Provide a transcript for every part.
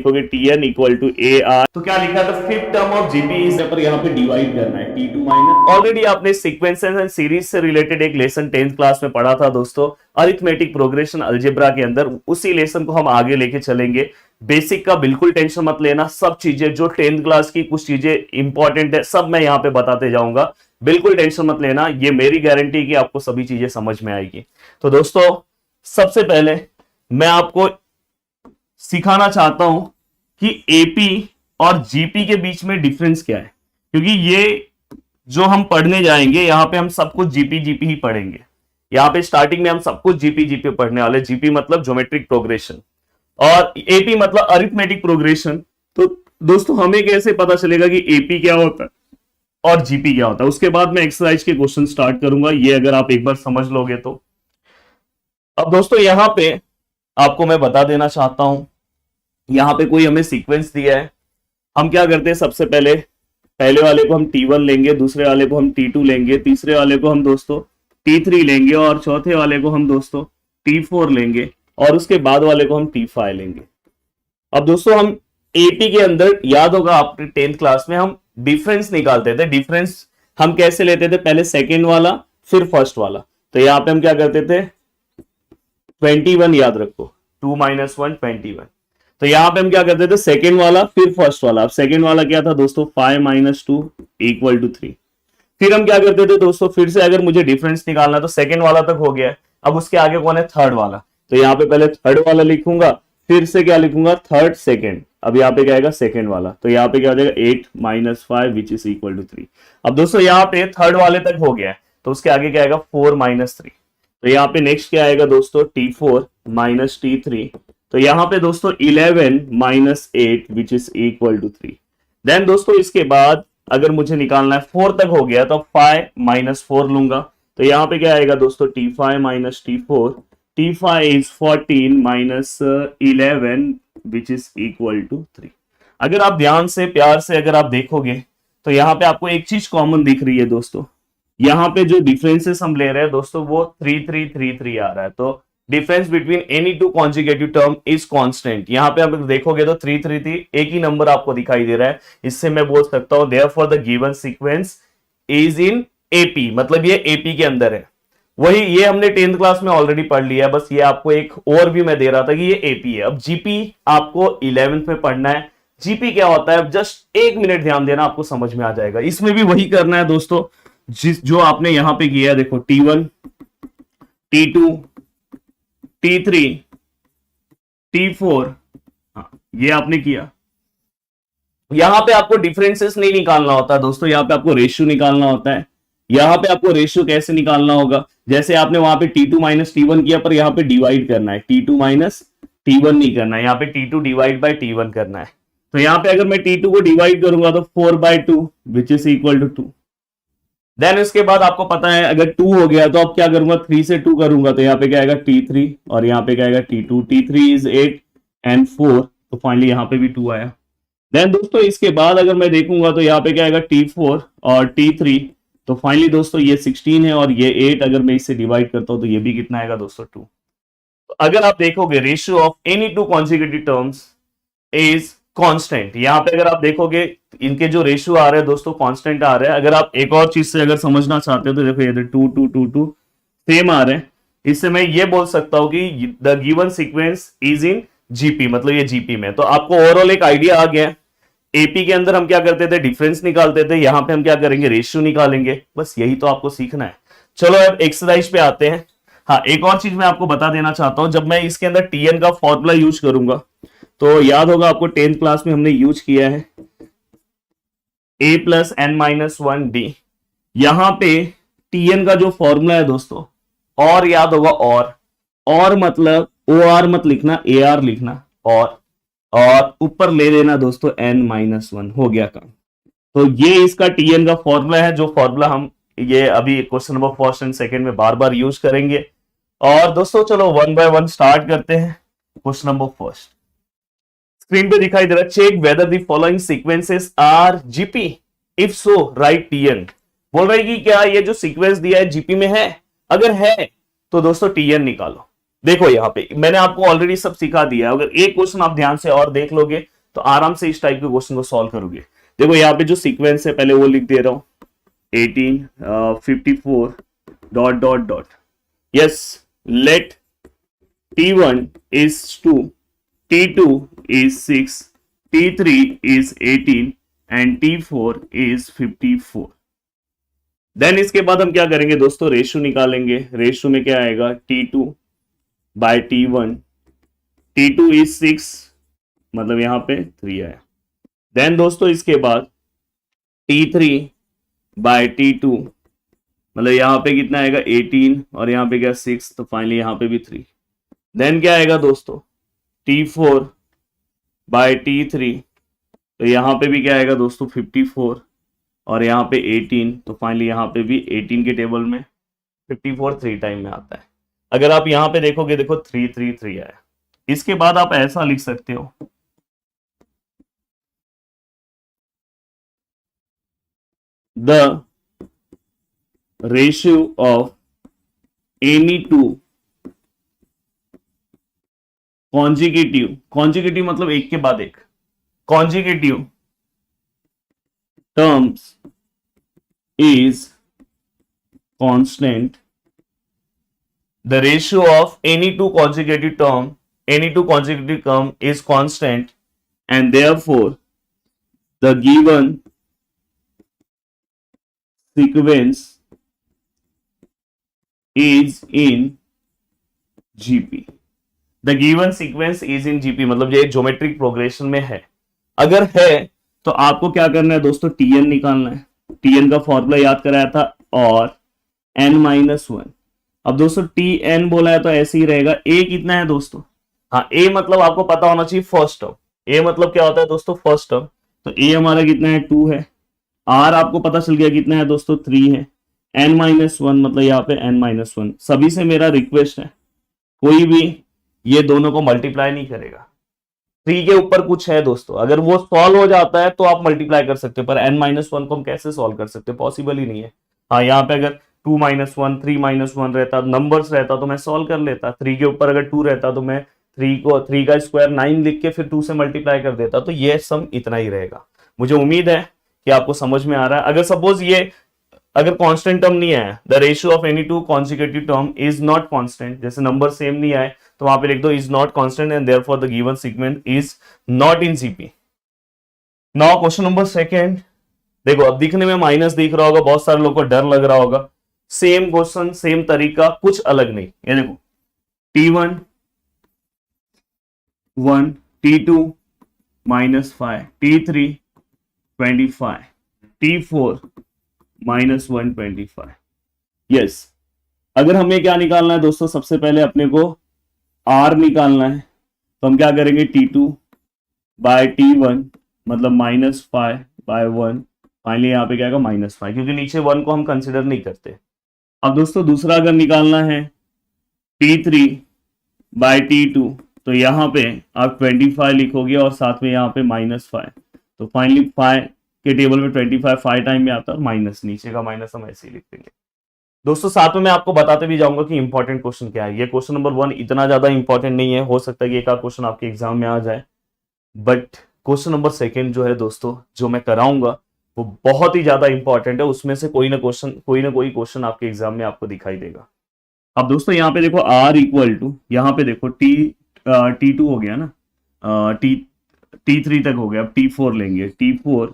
लिखोगे Tn equal to AR। तो क्या लिखा था, फिफ्थ टर्म ऑफ जीपी इस पर यहाँ पे डिवाइड करना है T2 माइनस। ऑलरेडी आपने सीक्वेंसेस एंड सीरीज से रिलेटेड एक लेसन 10th क्लास में पढ़ा था दोस्तों, अरिथमेटिक प्रोग्रेशन अलजेब्रा के अंदर। उसी लेसन को हम आगे लेके चलेंगे। बेसिक का बिल्कुल टेंशन मत लेना, सब चीजें जो 10th क्लास की कुछ चीजें इंपॉर्टेंट है सब मैं यहाँ पे बताते जाऊंगा, बिल्कुल टेंशन मत लेना। ये मेरी गारंटी कि आपको सभी चीजें समझ में आएगी। तो दोस्तों सबसे पहले मैं आपको सिखाना चाहता हूं कि एपी और जीपी के बीच में डिफरेंस क्या है, क्योंकि ये जो हम पढ़ने जाएंगे यहां पे हम सब कुछ जीपी जीपी ही पढ़ेंगे। यहां पे स्टार्टिंग में हम सब कुछ जीपी जीपी पढ़ने वाले। जीपी मतलब ज्योमेट्रिक प्रोग्रेशन और एपी मतलब अरिथमेटिक प्रोग्रेशन। तो दोस्तों हमें कैसे पता चलेगा कि एपी क्या होता है और जीपी क्या होता है, उसके बाद मैं एक्सरसाइज के क्वेश्चन स्टार्ट करूंगा। ये अगर आप एक बार समझ लोगे तो। अब दोस्तों यहां पे आपको मैं बता देना चाहता हूं, यहां पे कोई हमें सीक्वेंस दिया है। हम क्या करते हैं, सबसे पहले पहले वाले को हम T1 लेंगे, दूसरे वाले को हम T2 लेंगे, तीसरे वाले को हम दोस्तों T3 लेंगे और चौथे वाले को हम दोस्तों T4 लेंगे और उसके बाद वाले को हम T5 लेंगे। अब दोस्तों हम एपी के अंदर, याद होगा आपने 10th क्लास में हम डिफरेंस निकालते थे। डिफरेंस हम कैसे लेते थे, पहले सेकेंड वाला फिर फर्स्ट वाला। तो यहां पे हम क्या करते थे, 21 याद रखो, 2 माइनस 1 21। तो यहां पे हम क्या करते थे, सेकेंड वाला फिर फर्स्ट वाला। अब सेकेंड वाला क्या था दोस्तों, 5 माइनस 2 इक्वल टू 3। फिर हम क्या करते थे दोस्तों, फिर से अगर मुझे डिफरेंस निकालना तो सेकेंड वाला तक हो गया। अब उसके आगे कौन है, थर्ड वाला। तो यहाँ पे पहले थर्ड वाला लिखूंगा, फिर से क्या लिखूंगा, थर्ड सेकेंड। अब यहाँ पे क्या आएगा, सेकेंड वाला। तो यहाँ पे क्या हो जाएगा, 8 minus 5 which is equal to 3। अब दोस्तों यहाँ पे थर्ड वाले तक हो गया है, तो उसके आगे क्या आएगा, 4 माइनस 3। तो यहाँ पे नेक्स्ट क्या आएगा दोस्तों, T4 माइनस T3। तो यहाँ पे दोस्तों 11 minus 8 which is equal to 3। Then दोस्तों इसके बाद अगर मुझे निकालना है 4 तक हो गया तो 5 माइनस 4 लूंगा। तो यहाँ पे क्या आएगा दोस्तों, T5 minus T4। T5 is 14 minus 11 which is equal to 3। अगर आप ध्यान से प्यार से अगर आप देखोगे तो यहाँ पे आपको एक चीज कॉमन दिख रही है दोस्तों, यहाँ पे जो डिफरेंसेस हम ले रहे हैं दोस्तों वो 3 3 3 3 आ रहा है। तो difference between any two conjugative term is constant. यहाँ पे आप देखोगे तो 3 3 3 एक ही नंबर आपको दिखाई दे रहा है। इससे मैं बोल सकता हूं therefore the given sequence is in AP, मतलब ये एपी के अंदर है। वही ये हमने 10th क्लास में ऑलरेडी पढ़ लिया है, बस ये आपको एक और भी मैं दे रहा था कि ये एपी है। अब जीपी आपको 11th में पढ़ना है। जीपी क्या होता है, जस्ट एक मिनट ध्यान देना, आपको समझ में आ जाएगा। इसमें भी वही करना है दोस्तों जो आपने यहां पे किया है। देखो T1 T2 T3 T4, ये आपने किया। यहां पे आपको डिफरेंसेस नहीं निकालना होता दोस्तों, यहां पे आपको रेशियो निकालना होता है। यहां पे आपको रेशियो कैसे निकालना होगा, जैसे आपने वहां पे T2 माइनस T1 किया, पर यहां पे डिवाइड करना है। T2 माइनस T1 नहीं करना है, यहां पे T2 डिवाइड बाय T1 करना है। तो यहां पे अगर मैं T2 को डिवाइड करूंगा तो 4/2 which is equal to 2। Then इसके बाद आपको पता है अगर 2 हो गया तो अब क्या करूंगा, 3 से 2 करूंगा। तो यहाँ पे क्या आएगा, T3 और यहाँ पे क्या आएगा, T2। T3 इज 8 एंड 4, तो फाइनली यहाँ पे भी 2 आया। देन दोस्तों इसके बाद अगर मैं देखूंगा तो यहाँ पे क्या आएगा, T4 और T3। तो फाइनली दोस्तों ये 16 है और ये 8, अगर मैं इससे डिवाइड करता हूं तो ये भी कितना आएगा दोस्तों, 2। तो अगर आप देखोगे ratio of any two conjugative terms is constant. यहां पे अगर आप देखोगे इनके जो रेशियो आ रहे हैं दोस्तों कांस्टेंट आ रहे हैं। अगर आप एक और चीज से अगर समझना चाहते हो तो देखो ये 2 2 2 2 सेम आ रहे हैं। इससे मैं ये बोल सकता हूं कि the given sequence is in GP, मतलब ये जीपी में। तो आपको ओवरऑल एक आइडिया आ गया। एपी के अंदर हम क्या करते थे, डिफरेंस निकालते थे, यहां पे हम क्या करेंगे, रेशियो निकालेंगे। बस यही तो आपको सीखना है। चलो अब एक्सरसाइज पे आते हैं। हाँ, एक और चीज मैं आपको बता देना चाहता हूं, जब मैं इसके अंदर टीएन का फॉर्मूला यूज करूंगा तो याद होगा आपको 10th क्लास में हमने यूज किया है a plus N minus 1d। यहां पे टीएन का जो फॉर्मूला है दोस्तों, और याद होगा, और मतलब ओ आर मत लिखना, ए आर लिखना, और ऊपर ले लेना दोस्तों n माइनस 1। हो गया काम। तो ये इसका टीएन का फॉर्मूला है, जो फॉर्मूला हम ये अभी question number first and second में बार बार यूज करेंगे। और दोस्तों चलो 1 बाय 1 स्टार्ट करते हैं। क्वेश्चन नंबर फर्स्ट स्क्रीन पे दिखाई दे रहा है, check whether the following sequences are GP, if so write TN. बोल रहा है कि क्या ये जो सीक्वेंस दिया है जीपी में है, अगर है तो दोस्तों टीएन निकालो। देखो यहाँ पे मैंने आपको ऑलरेडी सब सिखा दिया है, अगर एक क्वेश्चन आप ध्यान से और देख लोगे तो आराम से इस टाइप के क्वेश्चन को सॉल्व करोगे। देखो यहाँ पे जो सीक्वेंस है पहले वो लिख दे रहा हूं, 18 54 डॉट डॉट डॉट, yes, let T1 is 2, T2 is 6, T3 is 18 and T4 is 54। Then इसके बाद हम क्या करेंगे दोस्तों, रेशियो निकालेंगे। रेशियो में क्या आएगा, T2 bye T1, T2 is 6 मतलब यहां पे 3 आया। देन दोस्तों इसके बाद T3 बाय T2 मतलब यहां पे कितना आएगा 18 और यहां पे क्या 6, तो फाइनली यहां पे भी 3। देन क्या आएगा दोस्तों T4 बाय T3 तो यहां पे भी क्या आएगा दोस्तों 54 और यहां पे 18, तो फाइनली यहां पे भी 18 के टेबल में 54 3 टाइम में आता है। अगर आप यहां पे देखोगे, देखो 3 3 3 आया। इसके बाद आप ऐसा लिख सकते हो, the ratio of any two consecutive मतलब एक के बाद एक, consecutive terms is constant. The ratio of any two consecutive term is constant and therefore the given sequence is in GP. The given sequence is in GP मतलब ये geometric progression में है। अगर है तो आपको क्या करना है दोस्तों, टीएन निकालना है। टीएन का फॉर्मूला याद कराया था और n-1। अब दोस्तों टीएन बोला है तो ऐसे ही रहेगा। ए कितना है दोस्तों, हाँ ए मतलब आपको पता होना चाहिए फर्स्ट टर्म। ए मतलब क्या होता है दोस्तों, फर्स्ट टर्म। तो ए हमारा कितना है 2 है। आर आपको पता चल गया कितना है दोस्तों 3 है। n-1 मतलब यहाँ पे n-1। सभी से मेरा रिक्वेस्ट है कोई भी ये दोनों को मल्टीप्लाई नहीं करेगा। 3 के ऊपर कुछ है दोस्तों, अगर वो सॉल्व हो जाता है तो आप मल्टीप्लाई कर सकते हो, पर n-1 को हम कैसे सॉल्व कर सकते हैं, पॉसिबल ही नहीं है। हाँ यहाँ पे अगर 2-1 3-1 रहता, नंबर्स रहता तो मैं सॉल्व कर लेता। 3 के ऊपर अगर 2 रहता तो मैं 3 का स्क्वायर 9 लिख के फिर 2 से मल्टीप्लाई कर देता। तो ये सम इतना ही रहेगा। मुझे उम्मीद है कि आपको समझ में आ रहा है। अगर सपोज ये अगर कांस्टेंट टर्म नहीं आया, the ratio of any two consecutive term is not constant, जैसे नंबर सेम नहीं आए तो वहां पे लिख दो is not constant and therefore the given sequence is not in GP. Now question number second, देखो अब दिखने में माइनस दिख रहा होगा, बहुत सारे लोगों को डर लग रहा होगा। सेम क्वेश्चन सेम तरीका, कुछ अलग नहीं। ये देखो T1 1, T2 -5, T3 25, T4 -125। Yes, अगर हमें क्या निकालना है दोस्तों, सबसे पहले अपने को R निकालना है। तो हम क्या करेंगे T2 बाय T1 मतलब -5/1। फाइनली यहाँ पे क्या आएगा -5, क्योंकि नीचे 1 को हम कंसिडर नहीं करते। अब दोस्तों दूसरा अगर निकालना है T3 बाय T2 तो यहाँ पे आप 25 लिखोगे और साथ में यहाँ पे -5। तो फाइनली 5 के टेबल में 25 5 टाइम में आता है और माइनस, नीचे का माइनस हम ऐसे ही लिख देंगे। दोस्तों साथ में मैं आपको बताते भी जाऊंगा कि इंपॉर्टेंट क्वेश्चन क्या है। ये क्वेश्चन नंबर 1 इतना ज्यादा इंपॉर्टेंट नहीं है, हो सकता है कि एक आध क्वेश्चन आपके एग्जाम में आ जाए, बट क्वेश्चन नंबर 2 जो है दोस्तों, जो मैं कराऊंगा वो बहुत ही ज्यादा इंपॉर्टेंट है। उसमें से कोई ना कोई क्वेश्चन आपके एग्जाम में आपको दिखाई देगा। अब दोस्तों यहाँ पे देखो R इक्वल टू, यहाँ पे देखो T2 हो गया ना, T3 तक हो गया। अब T4 लेंगे, T4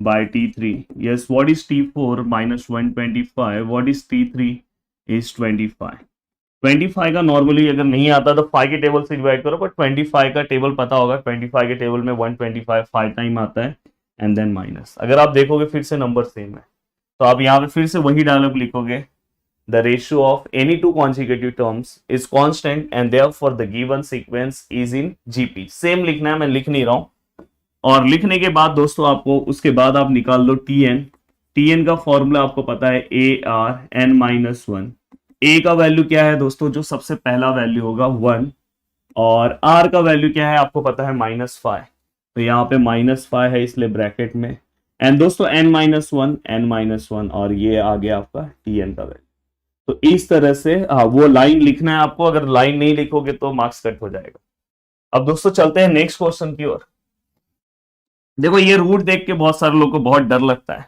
by T3। Yes, what is T4 minus 125? What is T3 is 25। 25 का नॉर्मली अगर नहीं आता तो 5 के टेबल से डिवाइड करो, बट 25 का टेबल पता होगा। 25 के टेबल में 125 5 टाइम आता है एंड देन माइनस। अगर आप देखोगे फिर से नंबर सेम है तो आप यहाँ पे फिर से वही डायलॉग लिखोगे, the ratio of any two consecutive terms is constant and therefore the given sequence is in GP. Same लिखना है, मैं लिख नहीं रहा हूं। और लिखने के बाद दोस्तों आपको उसके बाद आप निकाल दो टीएन का फॉर्मूला आपको पता है ARn-1। ए का वैल्यू क्या है दोस्तों, जो सबसे पहला वैल्यू होगा 1, और आर का वैल्यू क्या है आपको पता है -5। तो यहाँ पे -5 है इसलिए ब्रैकेट में, एंड दोस्तों n-1 और ये आ गया आपका टीएन का वैल्यू। तो इस तरह से वो लाइन लिखना है आपको, अगर लाइन नहीं लिखोगे तो मार्क्स कट हो जाएगा। अब दोस्तों चलते हैं नेक्स्ट क्वेश्चन की ओर। देखो ये रूट देख के बहुत सारे लोगों को बहुत डर लगता है,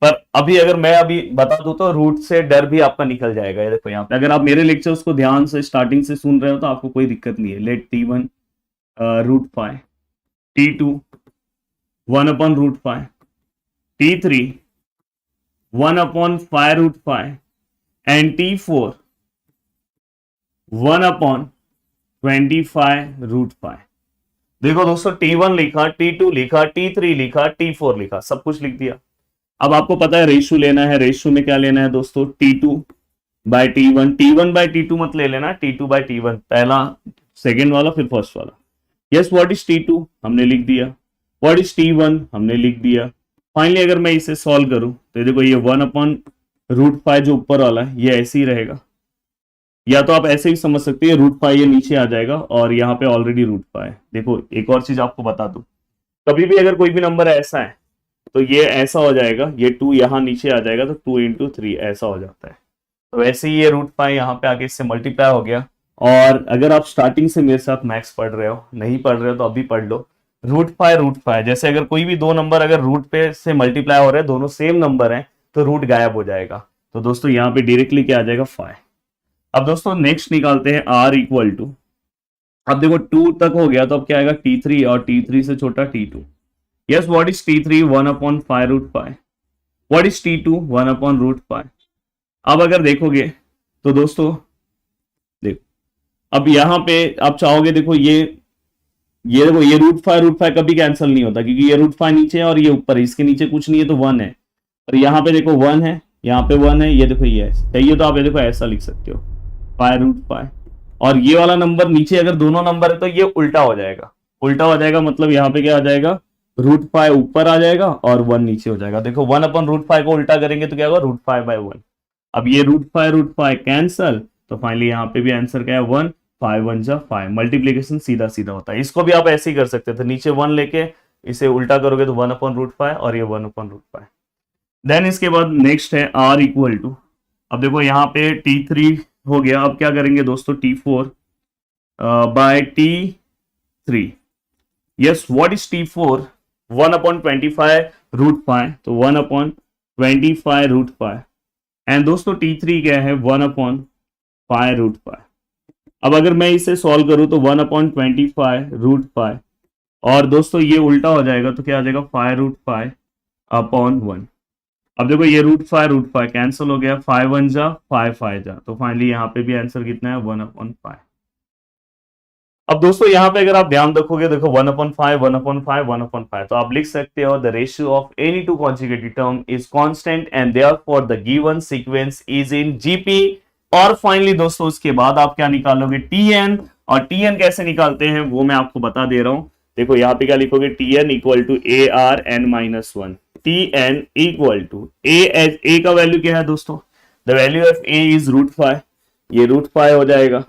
पर अभी अगर मैं अभी बता दूं तो रूट से डर भी आपका निकल जाएगा। ये देखो यहाँ पे अगर आप मेरे लेक्चर्स को ध्यान से स्टार्टिंग से सुन रहे हो तो आपको कोई दिक्कत नहीं है। Let T1 √5, T2 1/√5, T3 1/5√5 and T4 1/25√5। देखो दोस्तों T1 लिखा, T2 लिखा, T3 लिखा, T4 लिखा, सब कुछ लिख दिया। अब आपको पता है रेशियो लेना है। रेशियो में क्या लेना है दोस्तों? T2/T1। T1/T2 मत ले लेना, T2/T1, पहला सेकेंड वाला फिर फर्स्ट वाला। यस, व्हाट इज T2 हमने लिख दिया, व्हाट इज T1 हमने लिख दिया। फाइनली अगर मैं इसे सॉल्व करूं तो देखो ये 1/√5 जो ऊपर वाला है ये ऐसे ही रहेगा, या तो आप ऐसे ही समझ सकते हैं √5 ये नीचे आ जाएगा और यहाँ पे ऑलरेडी √5 है। देखो एक और चीज आपको बता दूं, कभी भी अगर कोई भी नंबर ऐसा है तो ये ऐसा हो जाएगा, ये 2 यहाँ नीचे आ जाएगा तो 2 × 3 ऐसा हो जाता है। तो वैसे ही ये √5 यहाँ पे आके इससे मल्टीप्लाई हो गया। और अगर आप स्टार्टिंग से मेरे साथ मैथ्स पढ़ रहे हो, नहीं पढ़ रहे हो तो अभी पढ़ लो। √5 जैसे अगर कोई भी दो नंबर अगर रूट पे से मल्टीप्लाई हो रहे हैं, दोनों सेम नंबर हैं, तो रूट गायब हो जाएगा। तो दोस्तों यहाँ पे डायरेक्टली क्या आ जाएगा? 5। अब दोस्तों नेक्स्ट निकालते हैं R इक्वल टू, अब देखो 2 तक हो गया तो अब क्या आएगा? T3 और T3 से छोटा T2। Yes, what is T3? 1/5√5। What is T2? 1/√5। अब अगर देखोगे तो दोस्तों देखो, अब यहां पे आप चाहोगे, देखो ये देखो ये √5 कभी कैंसिल नहीं होता क्योंकि ये √5 नीचे है और ये ऊपर है, इसके नीचे कुछ नहीं है तो 1 है। और यहाँ पे देखो 1 है, यहाँ पे 1 है, ये देखो ये चाहिए तो आप ये देखो ऐसा लिख सकते हो 5√5। और ये वाला नंबर नीचे अगर दोनों नंबर है तो ये उल्टा हो जाएगा। उल्टा हो जाएगा मतलब यहाँ पे क्या आ जाएगा? √5 ऊपर आ जाएगा और 1 नीचे हो जाएगा। देखो 1/√5 को उल्टा करेंगे तो क्या होगा? √5/1। अब ये √5 कैंसल, तो फाइनली यहाँ पे भी आंसर क्या है? 1। 5 1 जा 5, मल्टीप्लीकेशन सीधा सीधा होता है। इसको भी आप ऐसे ही कर सकते थे, नीचे 1 लेके इसे उल्टा करोगे तो 1/√5 और ये 1/√5। देन इसके बाद नेक्स्ट है R इक्वल टू, अब देखो यहाँ पे T3 हो गया, अब क्या करेंगे दोस्तों? T4/T3। Yes, what is T4? 1/25√5, तो 1/25√5। एंड दोस्तों T3 क्या है? 1/5√5। अब अगर मैं इसे सॉल्व करूं तो 1/25√5 और दोस्तों ये उल्टा हो जाएगा तो क्या आ जाएगा? 5√5/1। अब देखो ये √5 कैंसिल हो गया, 5 1 जा 5 5 जा, तो फाइनली यहाँ पे भी आंसर कितना है? 1/5। अब दोस्तों यहाँ पे अगर आप ध्यान रखोगे, देखो 1/5 1/5 1/5, तो आप लिख सकते हो the ratio of any two conjugative term is constant and therefore the given sequence is in GP. और फाइनली दोस्तों उसके बाद आप क्या निकालोगे? Tn। और Tn कैसे निकालते हैं वो मैं आपको बता दे रहा हूं। देखो यहाँ पे क्या लिखोगे? Tn equal to ARn-1। Tn equal to A का वैल्यू क्या है दोस्तों? The value of A is √5, ये √5 हो जाएगा।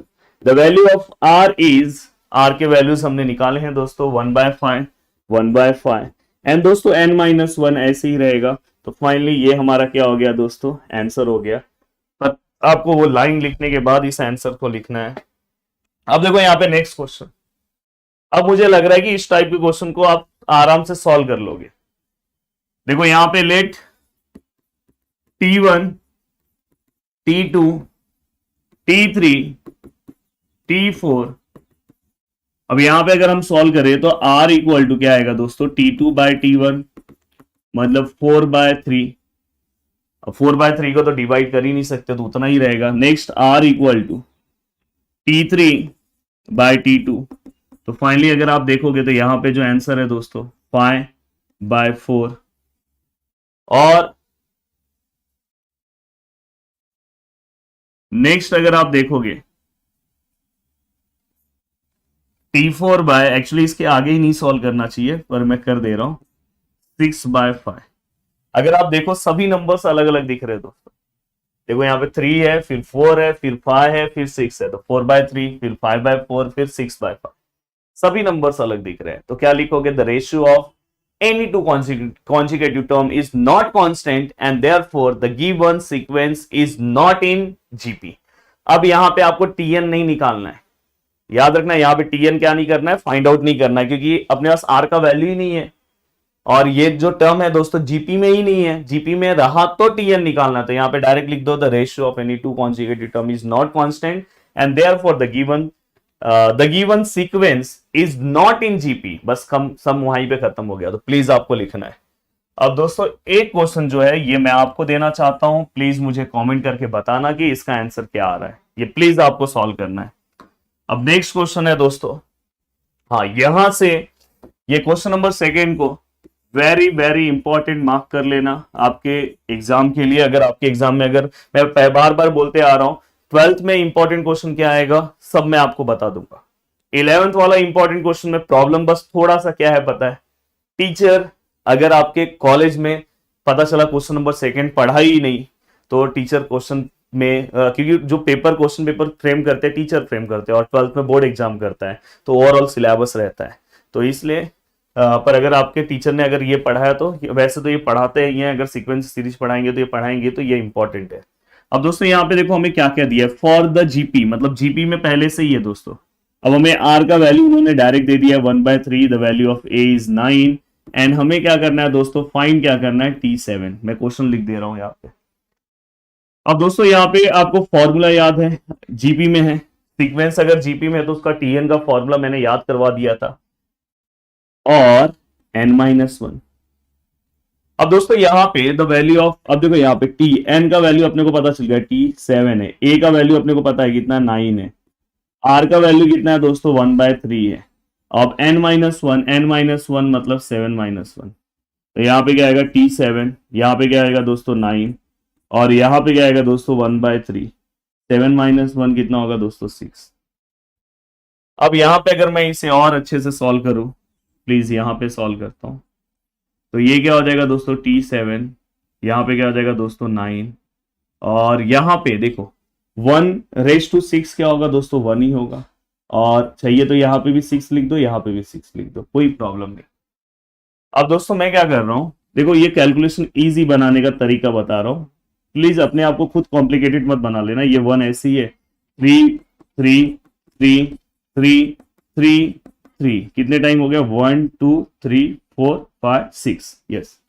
The value of R is, R के वैल्यूज हमने निकाले हैं दोस्तों 1/5 1/5 एंड दोस्तों n-1 ऐसे ही रहेगा। तो फाइनली ये हमारा क्या हो गया दोस्तों? आंसर हो गया। पर आपको वो लाइन लिखने के बाद इस आंसर को लिखना है। अब देखो यहाँ पे नेक्स्ट क्वेश्चन, अब मुझे लग रहा है कि इस टाइप के क्वेश्चन को आप आराम से सॉल्व कर लोगे। देखो यहाँ पे late T1 T2 T3 T4, अब यहां पे अगर हम सॉल्व करें तो R इक्वल टू क्या आएगा दोस्तों? T2/T1 मतलब 4/3। अब 4/3 को तो डिवाइड कर ही नहीं सकते तो उतना ही रहेगा। Next R equal to T3/T2, तो फाइनली अगर आप देखोगे तो यहां पे जो आंसर है दोस्तों 5/4। और नेक्स्ट अगर आप देखोगे T4 एक्चुअली इसके आगे ही नहीं सॉल्व करना चाहिए पर मैं कर दे रहा हूं 6/5। अगर आप देखो सभी नंबर्स अलग अलग दिख रहे हैं दोस्तों। देखो यहाँ पे 3 है, फिर 4 है, फिर 5 है, फिर 6 है, तो 4/3, फिर 5/4, फिर 6/5, सभी नंबर्स अलग दिख रहे हैं। तो क्या लिखोगे? The ratio of any two consecutive term is not constant and therefore the given sequence is not in GP. अब यहां पे आपको TN नहीं निकालना है, याद रखना यहां पे TN क्या नहीं करना है, फाइंड आउट नहीं करना है, क्योंकि अपने पास R का वैल्यू ही नहीं है और ये जो टर्म है दोस्तों जीपी में ही नहीं है, जीपी में रहा तो टीएन निकालना, तो यहां पे डायरेक्ट लिख दो the ratio of any two conjugative term is not constant and therefore the given sequence is not in GP. बस सम वहीं पे खत्म हो गया, तो प्लीज आपको लिखना है। अब दोस्तों एक क्वेश्चन जो है ये मैं आपको देना चाहता हूं, प्लीज मुझे कमेंट करके बताना कि इसका आंसर क्या आ रहा है, ये प्लीज आपको सॉल्व करना है। अब नेक्स्ट क्वेश्चन है दोस्तों, हाँ यहां से ये क्वेश्चन नंबर सेकेंड को वेरी वेरी इंपॉर्टेंट मार्क कर लेना आपके एग्जाम के लिए। अगर आपके एग्जाम में, अगर मैं बार बार बोलते आ रहा हूं 12th में इंपॉर्टेंट क्वेश्चन क्या आएगा सब मैं आपको बता दूंगा। 11th वाला इंपॉर्टेंट क्वेश्चन में प्रॉब्लम बस थोड़ा सा क्या है पता है, टीचर अगर आपके कॉलेज में पता चला क्वेश्चन नंबर सेकेंड पढ़ा ही नहीं तो टीचर क्वेश्चन में क्योंकि जो क्वेश्चन पेपर फ्रेम करते हैं टीचर फ्रेम करते हैं और 12th में बोर्ड एग्जाम करता है तो ओवरऑल सिलेबस रहता है, तो इसलिए पर अगर आपके टीचर ने अगर ये पढ़ाया तो वैसे तो ये पढ़ाते ही हैं, अगर सीक्वेंस सीरीज पढ़ाएंगे तो ये पढ़ाएंगे, तो ये इंपॉर्टेंट है। अब दोस्तों यहाँ पे देखो हमें क्या क्या दिया है, फॉर द जीपी, मतलब जीपी में पहले से ही है दोस्तों। अब हमें आर का वैल्यू उन्होंने डायरेक्ट दे दिया 1/3, the value of A is 9 and हमें क्या करना है दोस्तों, फाइंड क्या करना है T7। मैं क्वेश्चन लिख दे रहा हूं यहाँ पे। अब दोस्तों यहाँ पे आपको फॉर्मूला याद है, जीपी में है सीक्वेंस, अगर जीपी में है तो उसका टीएन का फॉर्मूला मैंने याद करवा दिया था और n-1। अब दोस्तों यहाँ पे द वैल्यू ऑफ, अब देखो यहाँ पे टी एन का वैल्यू अपने को पता चल गया T7 है, ए का वैल्यू अपने को पता है कितना 9 है, आर का वैल्यू कितना है दोस्तों 1/3 है। अब n-1 मतलब 7-1, तो यहाँ पे क्या आएगा T7, यहाँ पे क्या आएगा दोस्तों 9 और यहाँ पे क्या आएगा दोस्तों 1/3, 7-1 कितना होगा दोस्तों 6। अब यहाँ पे अगर मैं इसे और अच्छे से सॉल्व करूं, प्लीज यहाँ पे सॉल्व करता हूं, तो ये क्या हो जाएगा दोस्तों T7, यहाँ पे क्या हो जाएगा दोस्तों 9 और यहाँ पे देखो 1/6 क्या होगा दोस्तों 1 ही होगा, और चाहिए तो यहाँ पे भी 6 लिख दो, यहाँ पे भी 6 लिख दो, कोई प्रॉब्लम नहीं। अब दोस्तों मैं क्या कर रहा हूं, देखो ये कैलकुलेशन इजी बनाने का तरीका बता रहा हूं, प्लीज अपने आप को खुद कॉम्प्लिकेटेड मत बना लेना। ये 1 ऐसी है, 3 3 3 3 3 3 कितने टाइम हो गया 1 2 3 4 5 6, यस।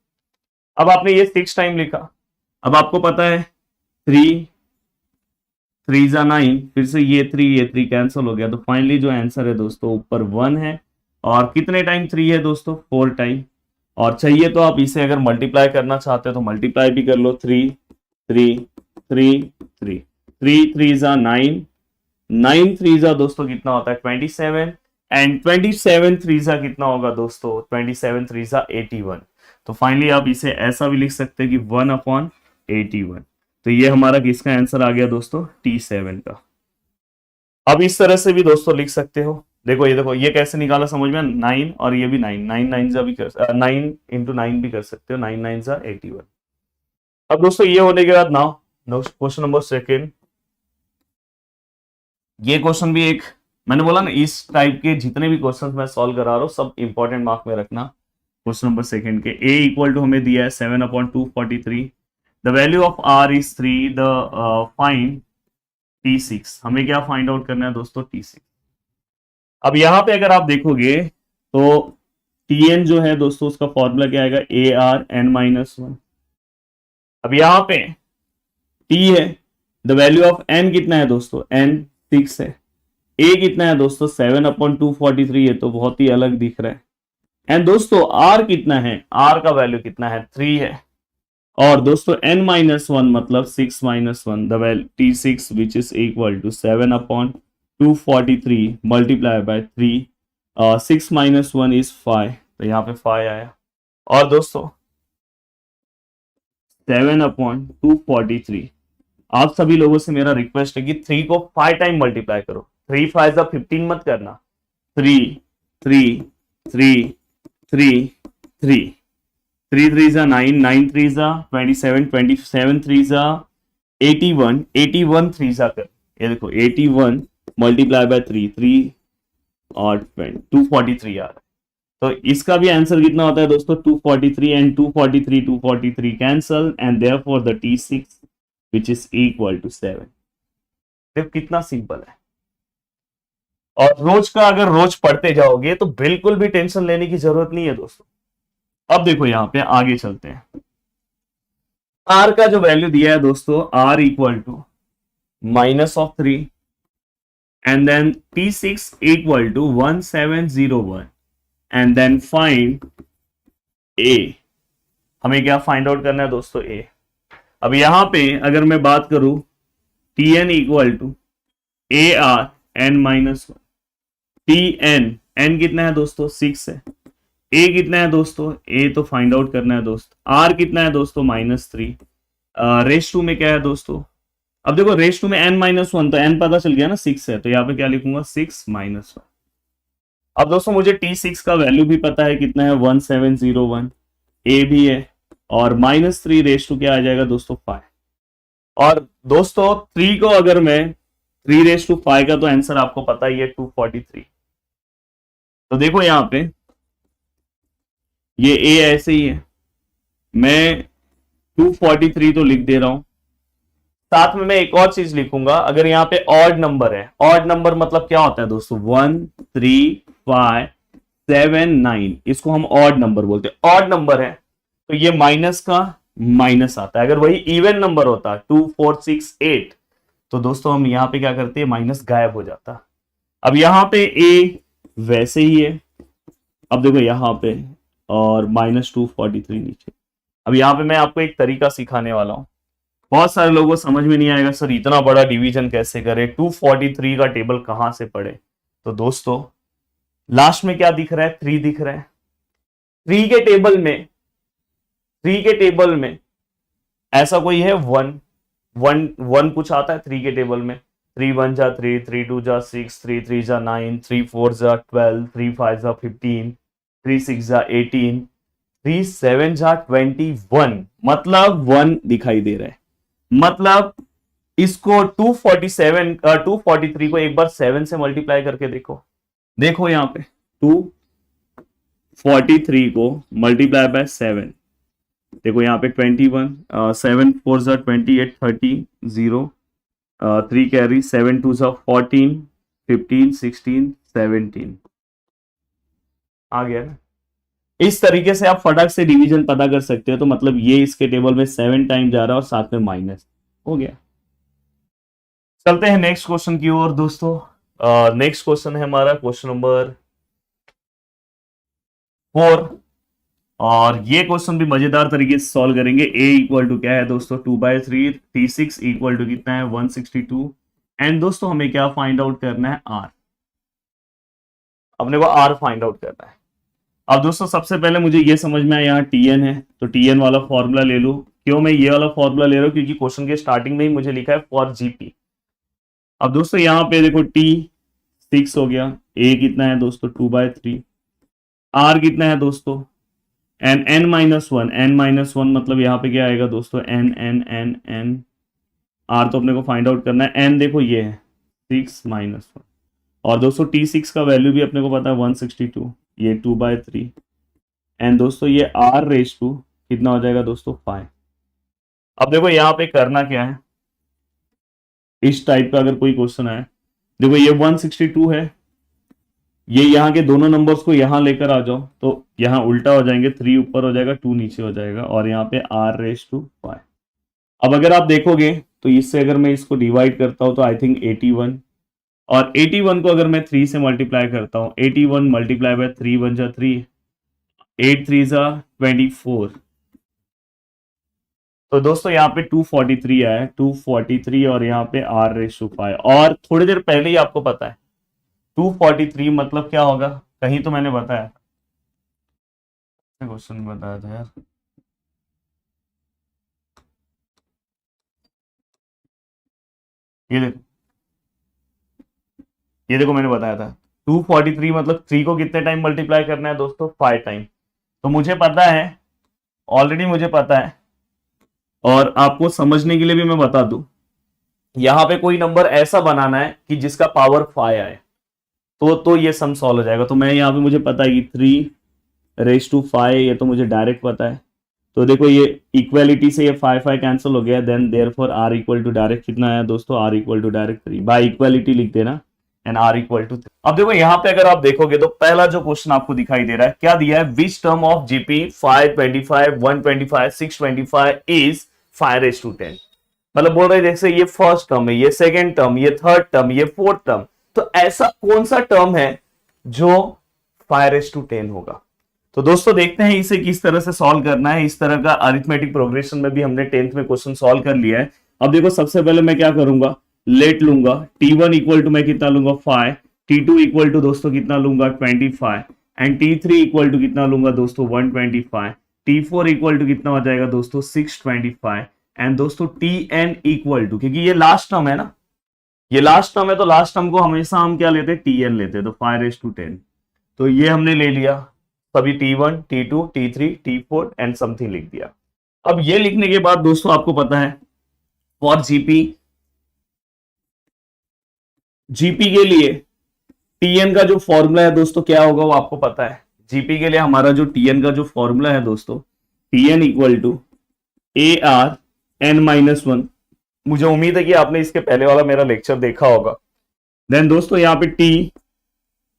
अब आपने ये 6 टाइम लिखा, अब आपको पता है 3 3 9, फिर से ये 3 कैंसिल हो गया, तो फाइनली जो आंसर है दोस्तों ऊपर 1 है और कितने टाइम 3 है दोस्तों 4 टाइम, और चाहिए तो आप इसे अगर मल्टीप्लाई करना चाहते हो तो मल्टीप्लाई भी कर लो, 3 3 3 3 3 3 9 9 3 दोस्तों कितना होता है 27 एंड 27 3 कितना होगा दोस्तों 27 3 81। तो फाइनली आप इसे ऐसा भी लिख सकते हैं कि 1/81। तो ये हमारा किसका आंसर आ गया दोस्तों T7 का। अब इस तरह से भी दोस्तों लिख सकते हो, देखो ये कैसे निकाला समझ में, 9 और ये भी 9 9 भी कर 9 × 9 भी कर सकते हो, 9 9 81। अब दोस्तों ये होने के बाद नाउ क्वेश्चन नंबर सेकेंड, ये क्वेश्चन भी एक, मैंने बोला ना इस टाइप के जितने भी क्वेश्चंस मैं सॉल्व करा रहा हूं सब इंपॉर्टेंट मार्क में रखना। क्वेश्चन नंबर सेकंड के a इक्वल टू हमें दिया है 7/243, the value of r is 3, the find T6। हमें क्या फाइंड आउट करना है दोस्तों T6। अब यहां पे अगर आप देखोगे तो Tn जो है दोस्तों उसका फॉर्मूला क्या आएगा ARn-1। अब यहां पे T है, द वैल्यू ऑफ n कितना है दोस्तों n 6 है, a कितना है दोस्तों 7/243 है तो बहुत ही अलग दिख रहा है, एंड दोस्तों r कितना है, r का वैल्यू कितना है 3 है, और दोस्तों n-1 मतलब 6-1, the value T6 which is equal to 7/243 multiply by 3, 6-1 is 5, तो यहाँ पे 5 आया, और दोस्तों 7/243, आप सभी लोगों से मेरा रिक्वेस्ट है कि 3 को 5 टाइम मल्टीप्लाई करो, 3 5 15 मत करना, 3 3 3 3 3 3 3 9 9 3 27 27 3 81 81 3 कर, ये देखो 81 मल्टीप्लाई बाय 3 3 और 243 आ रहा है, तो इसका भी आंसर कितना होता है दोस्तों 243 and 243 cancel and therefore the T6 which is equal to 7। देखो कितना सिंपल है। और रोज का अगर रोज पढ़ते जाओगे तो बिल्कुल भी टेंशन लेने की जरूरत नहीं है दोस्तों। अब देखो यहां पे आगे चलते हैं। आर का जो वैल्यू दिया है दोस्तों are equal to -3 and then T6 equal to 1701 and then find a. हमें क्या फाइंड आउट करना है दोस्तों ए। अब यहां पे अगर मैं बात करूं Tn equal to a r n-1 Tn n कितना है दोस्तों 6 है। ए कितना है दोस्तों ए तो फाइंड आउट करना है दोस्त। आर कितना है दोस्तों -3 रेस टू में क्या है दोस्तों। अब देखो रेस टू में n-1 तो n पता चल गया ना 6 है तो यहाँ पे क्या लिखूंगा 6-1। अब दोस्तों मुझे T6 का वैल्यू भी पता है कितना है 1701 ए भी है और -3 रेस टू क्या आ जाएगा दोस्तों 5। और दोस्तों 3 को अगर मैं 3 रेस टू 5 का तो आंसर आपको पता ही है 243। तो देखो यहां पे ये ए ऐसे ही है, मैं 243 तो लिख दे रहा हूं। साथ में मैं एक और चीज लिखूंगा, अगर यहाँ पे ऑड नंबर है, ऑड नंबर मतलब क्या होता है दोस्तों 1 3 5 7 9, इसको हम ऑड नंबर बोलते हैं। ऑड नंबर है तो ये माइनस का माइनस आता है। अगर वही इवन नंबर होता 2 4 6 8 तो दोस्तों हम यहां पे क्या करते हैं माइनस गायब हो जाता। अब यहां पे ए वैसे ही है। अब देखो यहां पे और -243 नीचे। अब यहां पे मैं आपको एक तरीका सिखाने वाला हूं। बहुत सारे लोगों को समझ में नहीं आएगा सर इतना बड़ा डिवीजन कैसे करें, 243 का टेबल कहां से पढ़े। तो दोस्तों लास्ट में क्या दिख रहा है 3 दिख रहा है। 3 के टेबल में ऐसा कोई है 1 कुछ आता है 3 के टेबल में। 3 1 जा 3, 3 2 जा 6, 3 3 जा 9, 3 4 जा 12, 3 5 जा 15, 3 6 जा 18, 3 7 जा 21, मतलब 1 दिखाई दे रहा है। मतलब इसको 243 को एक बार 7 से मल्टीप्लाई करके देखो यहां पे 243 को मल्टीप्लाई बाय 7, देखो यहाँ पे 21, 7 4 जा 28, 30 0, 3 कैरी, 7 2 जा 14, 15 16 17 आ गया ना। इस तरीके से आप फटाक से डिवीजन पता कर सकते हो। तो मतलब ये इसके टेबल में 7 टाइम जा रहा है और साथ में माइनस हो गया। चलते हैं नेक्स्ट क्वेश्चन की ओर दोस्तों। नेक्स्ट क्वेश्चन है हमारा क्वेश्चन नंबर 4 और ये क्वेश्चन भी मजेदार तरीके से सॉल्व करेंगे। a इक्वल टू क्या है दोस्तों 2/3, T6 इक्वल टू कितना है 162 एंड दोस्तों हमें क्या फाइंड आउट करना है r। अपने को r फाइंड आउट करना है। अब दोस्तों सबसे पहले मुझे ये समझ में आया यहाँ Tn है तो Tn वाला फॉर्मूला ले लो। क्यों मैं ये वाला फॉर्मूला ले रहा हूँ क्योंकि क्वेश्चन के स्टार्टिंग में ही मुझे लिखा है फॉर जीपी। अब दोस्तों यहाँ पे देखो T6 हो गया, a कितना है दोस्तों 2/3, r कितना है दोस्तों एन n-1 मतलब यहाँ पे क्या आएगा दोस्तों n r तो अपने को फाइंड आउट करना है। n देखो ये है 6-1 और दोस्तों T6 का वैल्यू भी अपने को पता है 162, ये 2/3 एंड दोस्तों ये r रेस टू कितना हो जाएगा दोस्तों 5। अब देखो यहाँ पे करना क्या है, इस टाइप का अगर कोई क्वेश्चन है देखो ये 162 है, ये यहाँ के दोनों नंबर्स को यहाँ लेकर आ जाओ तो यहाँ उल्टा हो जाएंगे, 3 ऊपर हो जाएगा 2 नीचे हो जाएगा और यहाँ पे r रेस टू 5। अब अगर आप देखोगे तो इससे अगर मैं इसको डिवाइड करता हूं तो आई थिंक 81 और 81 को अगर मैं 3 से मल्टीप्लाई करता हूं 81 मल्टीप्लाई बाय 3 1 जा 3, 8 3 जा 24। तो दोस्तों यहाँ पे 243 आया है 243 और यहाँ पे r रेस टू 5 और थोड़ी देर पहले ही आपको पता है 243 मतलब क्या होगा, कहीं तो मैंने बताया क्वेश्चन बताया था यार। ये देखो मैंने बताया था 243 मतलब 3 को कितने टाइम मल्टीप्लाई करना है दोस्तों 5 टाइम। तो मुझे पता है, ऑलरेडी मुझे पता है और आपको समझने के लिए भी मैं बता दूं, यहां पे कोई नंबर ऐसा बनाना है कि जिसका पावर 5 आए तो ये सम सॉल्व हो जाएगा। तो मैं यहाँ पे मुझे पता है कि 3 रेस टू 5, ये तो मुझे डायरेक्ट पता है। तो देखो ये इक्वालिटी से ये 5 कैंसिल हो गया, then therefore r equal to direct कितना आया दोस्तों, r equal to direct 3, by equality लिख देना एंड r इक्वल टू 3। अब देखो यहाँ पे अगर आप देखोगे तो पहला जो क्वेश्चन आपको दिखाई दे रहा है, क्या दिया है, which term of GP 525 125 625 is 5:10। मतलब बोल रहे जैसे ये फर्स्ट टर्म है, ये सेकेंड टर्म, ये थर्ड टर्म, ये फोर्थ टर्म, तो ऐसा कौन सा टर्म है जो 5:10 होगा। तो दोस्तों देखते हैं इसे किस तरह से सॉल्व करना है। इस तरह का अरिथमेटिक प्रोग्रेशन में भी हमने 10th में क्वेश्चन सॉल्व कर लिया है। अब देखो सबसे पहले मैं क्या करूंगा, लेट लूंगा, t1 इक्वल टू मैं कितना लूंगा 5, t2 इक्वल टू दोस्तों कितना लूंगा 25 एंड t3 इक्वल टू कितना लूंगा दोस्तों 125, t4 इक्वल टू कितना हो जाएगा दोस्तों 625 एंड दोस्तों tn इक्वल टू, क्योंकि ये लास्ट टर्म है ना, ये लास्ट टर्म है, तो लास्ट टर्म को हमेशा हम क्या लेते हैं, tn लेते हैं, तो 5:10। तो ये हमने ले लिया, सभी t1 t2 t3 t4 and something लिख दिया। अब ये लिखने के बाद दोस्तों आपको पता है फॉर जीपी के लिए tn का जो फॉर्मूला है दोस्तों क्या होगा वो आपको पता है। जीपी के लिए हमारा जो tn का जो फॉर्मूला है दोस्तों, tn equal to AR n-1। मुझे उम्मीद है कि आपने इसके पहले वाला मेरा लेक्चर देखा होगा। देन दोस्तों यहाँ पे t,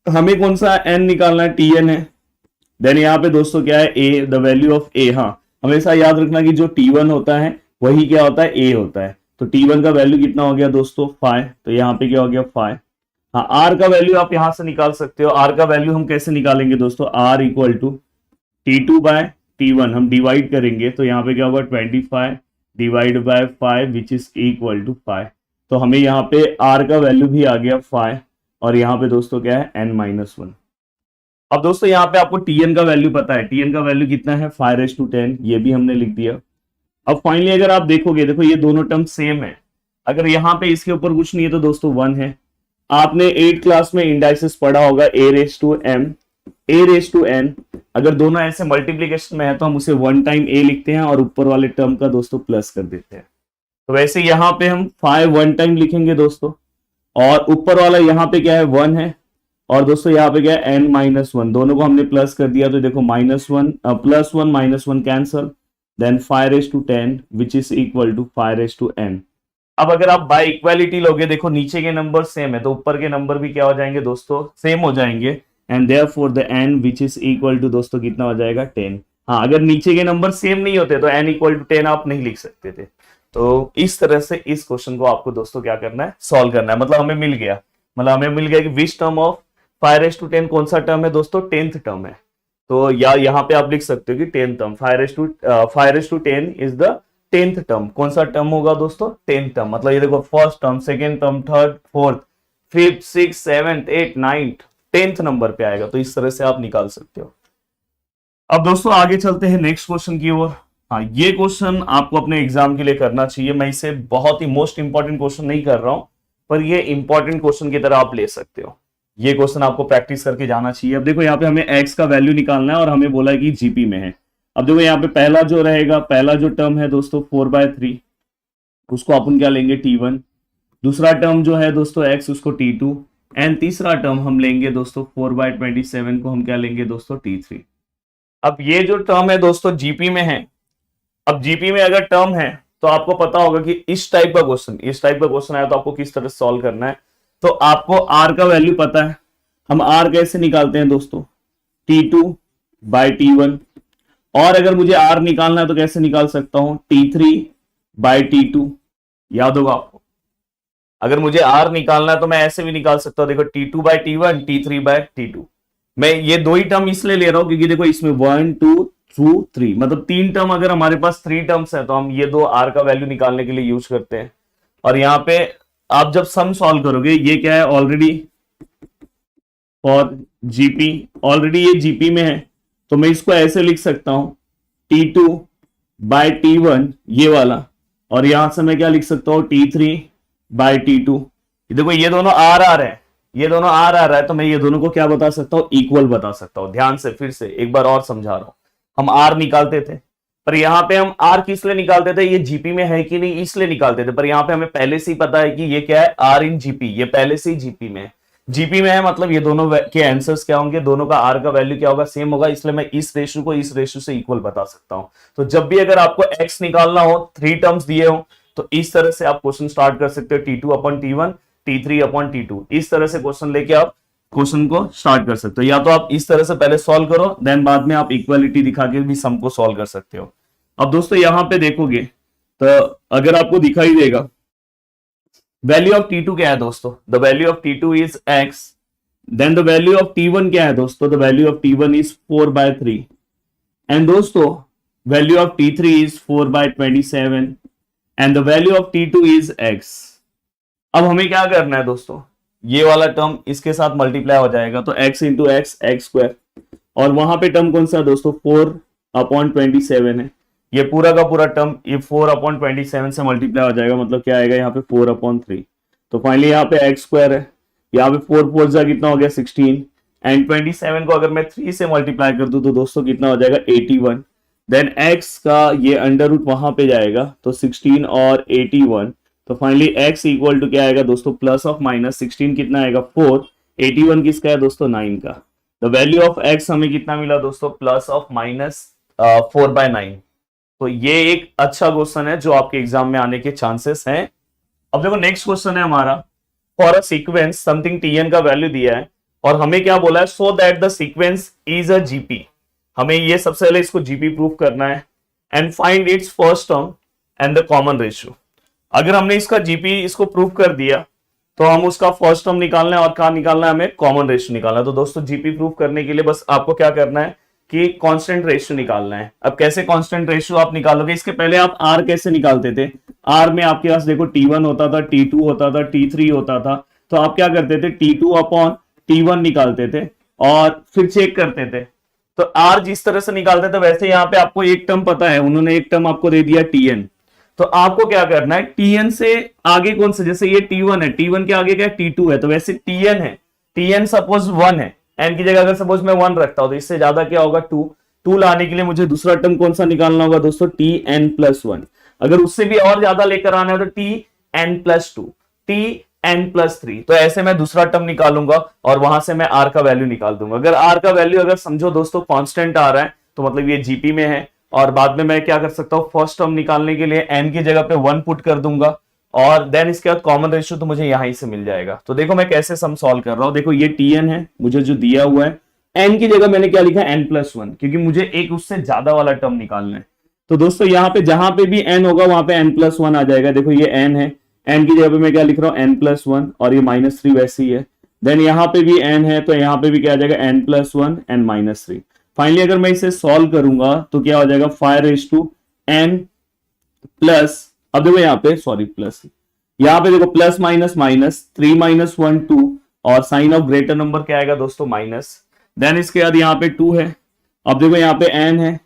हमें कौन सा n निकालना है, tn है। देन यहाँ पे दोस्तों क्या है, a, the value of a। हाँ हमेशा याद रखना कि जो t1 होता है वही क्या होता है, a होता है। तो t1 का वैल्यू कितना हो गया दोस्तों 5, तो यहाँ पे क्या हो गया 5। हाँ r का वैल्यू आप यहां से निकाल सकते हो। r का वैल्यू हम कैसे निकालेंगे दोस्तों, r equal to t2 bye t1 हम डिवाइड करेंगे, तो यहाँ पे क्या होगा 25 divide by 5 which is equal to 5। तो हमें यहाँ पे r का वैल्यू भी आ गया 5 और यहाँ पे दोस्तों क्या है n-1। अब दोस्तों यहाँ पे आपको tn का वैल्यू पता है, tn का वैल्यू कितना है 5:10, ये भी हमने लिख दिया। अब फाइनली अगर आप देखोगे, देखो ये दोनों टर्म सेम है, अगर यहाँ पे इसके ऊपर कुछ नहीं है तो दोस्तों 1 है। आपने 8th क्लास में इंडाइसिस पढ़ा होगा a⁻n। अगर दोनों ऐसे मल्टीप्लीकेशन में है तो हम उसे 1 टाइम a लिखते हैं और ऊपर वाले टर्म का दोस्तों प्लस कर देते हैं। तो वैसे यहाँ पे हम 5 1 टाइम लिखेंगे दोस्तों, और ऊपर वाला यहाँ पे क्या है 1 है, और दोस्तों यहाँ पे क्या है n-1, दोनों को हमने प्लस कर दिया, तो देखो -1 +1 -1 cancel, then 5:10 which is equal to 5:n। अब अगर आप बाय इक्वालिटी लोगे, देखो नीचे के नंबर सेम है तो ऊपर के नंबर भी क्या हो जाएंगे दोस्तों, सेम हो जाएंगे, and therefore the n which is equal to दोस्तों कितना हो जाएगा 10। हाँ अगर नीचे के नंबर सेम नहीं होते तो n इक्वल टू 10 आप नहीं लिख सकते थे। तो इस तरह से इस क्वेश्चन को आपको दोस्तों क्या करना है, सॉल्व करना है। मतलब हमें मिल गया, कि विच टर्म ऑफ 5:10 कौन सा टर्म है दोस्तों, 10th टर्म है। तो या यहाँ पे आप लिख सकते हो कि 10th term 5:10 is the 10th term. कौन सा टर्म होगा दोस्तों, 10th टर्म। मतलब ये देखो first term, second term, third, fourth, 5th 6th 7th 8th 9th 10th number पे आएगा। तो इस तरह से आप निकाल सकते हो। अब दोस्तों आगे चलते हैं नेक्स्ट क्वेश्चन की ओर। हाँ ये क्वेश्चन आपको अपने एग्जाम के लिए करना चाहिए। मैं इसे बहुत ही मोस्ट इंपॉर्टेंट क्वेश्चन नहीं कर रहा हूं, पर ये इंपॉर्टेंट क्वेश्चन की तरह आप ले सकते हो। ये क्वेश्चन आपको प्रैक्टिस करके जाना चाहिए। अब देखो यहाँ पे हमें x का वैल्यू निकालना है और हमें बोला है कि जीपी में है। अब देखो यहाँ पे पहला जो रहेगा, पहला जो टर्म है दोस्तों 4/3, उसको अपन क्या लेंगे t1। दूसरा टर्म जो है दोस्तों x, उसको t2, एंड तीसरा टर्म हम लेंगे दोस्तों 4/27 को हम क्या लेंगे दोस्तों t3। अब ये जो टर्म है दोस्तों जीपी में है। अब जीपी में अगर टर्म है तो आपको पता होगा कि इस टाइप का क्वेश्चन आया तो आपको किस तरह से सॉल्व करना है। तो आपको r का वैल्यू पता है, हम r कैसे निकालते हैं दोस्तों, t2/t1। और अगर मुझे r निकालना है तो कैसे निकाल सकता हूं, t3/t2। याद होगा आपको। अगर मुझे r निकालना है तो मैं ऐसे भी निकाल सकता हूं, देखो t2/t1 t3/t2। मैं ये दो ही टर्म इसलिए ले रहा हूं क्योंकि देखो इसमें 1 2 2 3 मतलब 3 टर्म, अगर हमारे पास 3 टर्म्स है तो हम ये दो r का वैल्यू निकालने के लिए यूज करते हैं। और यहाँ पे आप जब सम सॉल्व करोगे, ये क्या है ऑलरेडी फॉर जीपी, ऑलरेडी ये जीपी में है, तो मैं इसको ऐसे लिख सकता हूं t2/t1 ये वाला, और यहां से मैं क्या लिख सकता हूं t3/t2। देखो ये दोनों आर है, ये दोनों आर है, तो मैं ये दोनों को क्या बता सकता हूं, इक्वल बता सकता हूं। ध्यान से फिर से एक बार और समझा रहा हूं। हम आर निकालते थे, पर यहाँ पे हम आर किस लिए निकालते थे, ये जीपी में है कि नहीं इसलिए निकालते थे। पर यहाँ पे हमें पहले से ही पता है कि ये क्या है, आर इन जीपी, ये पहले से ही जीपी में है। जीपी में है मतलब ये दोनों के आंसर्स क्या होंगे, दोनों का आर का वैल्यू क्या होगा, सेम होगा, इसलिए मैं इस रेशियो को इस रेशियो से इक्वल बता सकता हूं। तो जब भी अगर आपको एक्स निकालना हो, 3 टर्म्स दिए हो, तो इस तरह से आप क्वेश्चन स्टार्ट कर सकते हो, T2 upon T1, T3 upon T2, इस तरह से क्वेश्चन लेके आप क्वेश्चन को स्टार्ट कर सकते हो। या तो आप इस तरह से पहले सॉल्व करो, देन बाद में आप इक्वालिटी दिखा के भी सम को सॉल्व कर सकते हो। अब दोस्तों यहां पे देखोगे तो अगर आपको दिखाई देगा वैल्यू ऑफ T2 क्या है दोस्तों, the value of T2 is x, then the value of T1 क्या है दोस्तों, the value of T1 is 4/3, and दोस्तों value of T3 is 4/27, and the value of T2 is x। अब हमें क्या करना है दोस्तों, ये वाला टर्म इसके साथ मल्टीप्लाई हो जाएगा, तो x इंटू एक्स स्क्वायर, और वहां पे टर्म कौन सा है दोस्तों, 4/27 है, ये पूरा का पूरा टर्म ये 4/27 से मल्टीप्लाई हो जाएगा, मतलब क्या आएगा यहाँ पे 4/3। तो फाइनली यहाँ पे एक्स स्क्वायर है, यहाँ पे 4 जा कितना हो गया 16, एंड 27 को अगर मैं 3 से मल्टीप्लाई कर दूं तो दोस्तों कितना हो जाएगा 81, देन x का ये अंडर रूट वहां पे जाएगा, तो 16 और 81, तो फाइनली x इक्वल टू क्या आएगा दोस्तों, प्लस ऑफ माइनस 16 कितना आएगा 4, 81 किसका है दोस्तों 9 का। द वैल्यू ऑफ x हमें कितना मिला दोस्तों, प्लस ऑफ माइनस 4/9। तो ये एक अच्छा क्वेश्चन है जो आपके एग्जाम में आने के चांसेस हैं। अब देखो नेक्स्ट क्वेश्चन है हमारा, for a sequence something Tn का वैल्यू दिया है और हमें क्या बोला है, so that the sequence is a GP. हमें ये सबसे पहले इसको जीपी प्रूफ करना है, and find its first term and the common ratio. अगर हमने इसका जीपी इसको प्रूफ कर दिया तो हम उसका फर्स्ट टर्म निकालना है और कहां निकालना है, हमें कॉमन रेशियो निकालना है। तो दोस्तों जीपी प्रूफ करने के लिए बस आपको क्या करना है कि कांस्टेंट रेशियो निकालना है। अब कैसे कांस्टेंट रेशियो आप निकालोगे, इसके पहले आप आर कैसे निकालते थे, आर में आपके पास देखो T1 होता था, T2 होता था, T3 होता था, तो आप क्या करते थे T2 अपॉन T1 निकालते थे और फिर चेक करते थे। तो आर जिस तरह से निकालते थे वैसे यहाँ पे आपको एक टर्म पता है, उन्होंने एक टर्म आपको दे दिया Tn, तो आपको क्या करना है Tn से आगे कौन सा, जैसे ये T1 है, T1 के आगे क्या T2 है, तो वैसे Tn है, Tn सपोज 1 है, n की जगह अगर सपोज मैं 1 रखता हूं तो इससे ज्यादा क्या होगा 2 लाने के लिए मुझे दूसरा टर्म कौन सा निकालना होगा दोस्तों, Tn+1। अगर उससे भी और ज्यादा लेकर आना है तो Tn+2, Tn+3, तो ऐसे मैं दूसरा टर्म निकालूंगा और वहां से मैं r का वैल्यू निकाल दूंगा। अगर r का वैल्यू अगर समझो दोस्तों कांस्टेंट आ रहा है तो मतलब ये जीपी में है, और बाद में मैं क्या कर सकता हूं, फर्स्ट टर्म निकालने के लिए n की जगह पे 1 पुट कर दूंगा और देन इसके बाद कॉमन रेशियो तो मुझे यहां से मिल जाएगा। तो देखो मैं कैसे सम सॉल्व कर रहा हूं, देखो ये Tn है मुझे जो दिया हुआ है, n की जगह मैंने क्या लिखा है n+1, क्योंकि मुझे एक उससे ज्यादा वाला टर्म निकालना है। तो दोस्तों यहाँ पे जहां पे भी n होगा वहां पे n+1 आ जाएगा। देखो ये n है, n की जगह पे मैं क्या लिख रहा हूं n+1, और ये -3 वैसे ही है। देन यहाँ पे भी n है तो यहाँ पे भी क्या आ जाएगा n+1 एंड -3। फाइनली अगर मैं इसे सॉल्व करूंगा तो क्या हो जाएगा 5n प्लस, अब देखो यहाँ पे सॉरी प्लस, यहाँ पे देखो प्लस माइनस माइनस 3 - 1 2, और साइन ऑफ ग्रेटर नंबर क्या आएगा दोस्तों माइनस, देन इसके बाद यहाँ पे 2 है। अब देखो यहाँ पे n है,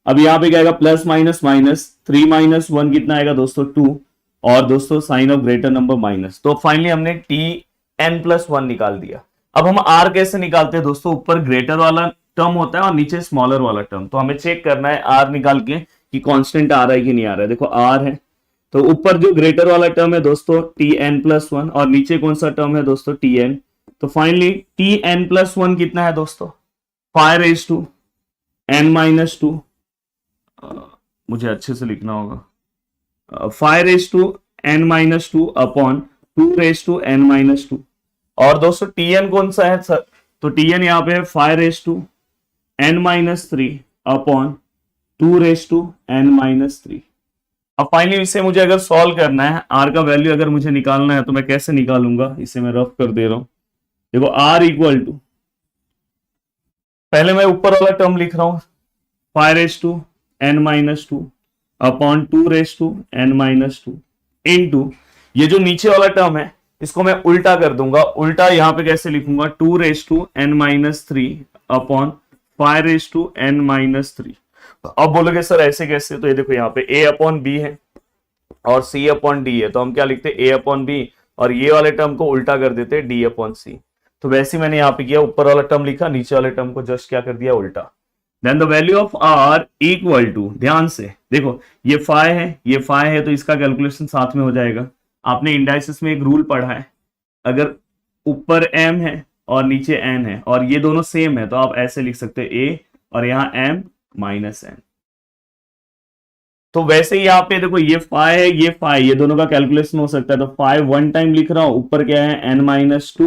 अब यहाँ पे क्या आएगा प्लस माइनस माइनस 3 - 1 कितना आएगा दोस्तों 2, और दोस्तों sign of greater number minus. तो फाइनली हमने Tn+1 निकाल दिया। अब हम r कैसे निकालते हैं दोस्तों, ऊपर ग्रेटर वाला टर्म होता है और नीचे स्मॉलर वाला टर्म, तो हमें चेक करना है r निकाल के कि कांस्टेंट आ रहा है कि नहीं आ रहा है। देखो r है तो ऊपर जो ग्रेटर वाला टर्म है दोस्तों Tn+1, और नीचे कौन सा टर्म है दोस्तों Tn। तो फाइनली Tn+1 कितना है दोस्तों 5n-2, मुझे अच्छे से लिखना होगा 5n-2 अपॉन 2n-2, और दोस्तों Tn कौन सा है सर, तो Tn यहाँ पे 5n-3 अपॉन 2n-3। अब फाइनली इसे मुझे अगर सॉल्व करना है, r का वैल्यू अगर मुझे निकालना है तो मैं कैसे निकालूंगा, इसे मैं रफ कर दे रहा हूं। देखो r इक्वल टू, पहले मैं ऊपर वाला टर्म लिख रहा हूं 5n-2 अपॉन 2n-2 इनटू ये जो नीचे वाला टर्म है इसको मैं उल्टा कर दूंगा। उल्टा यहां पे कैसे लिखूंगा 2n-3 अपॉन 5n-3। अब बोलोगे सर ऐसे कैसे, तो ये देखो यहाँ पे a/b है और c/d है, तो हम क्या लिखते हैं a/b, और ये वाले टर्म को उल्टा कर देते हैं d/c। तो वैसे मैंने यहाँ पे किया, ऊपर वाला टर्म लिखा, नीचे वाले टर्म को जस्ट क्या कर दिया उल्टा। Then the value of r equal to, ध्यान से देखो ये फाइ है, ये फाइ है, तो इसका कैलकुलेशन साथ में हो जाएगा। आपने इंडाइसिस में एक रूल पढ़ा है, अगर ऊपर m है और नीचे n है और ये दोनों सेम है, तो आप ऐसे लिख सकते हैं a और यहाँ m माइनस n। तो वैसे ही यहाँ पे देखो ये फाइव है, ये फाइव, ये दोनों का कैलकुलेशन हो सकता है, तो फाइव वन टाइम लिख रहा हूं, ऊपर क्या है n माइनस टू,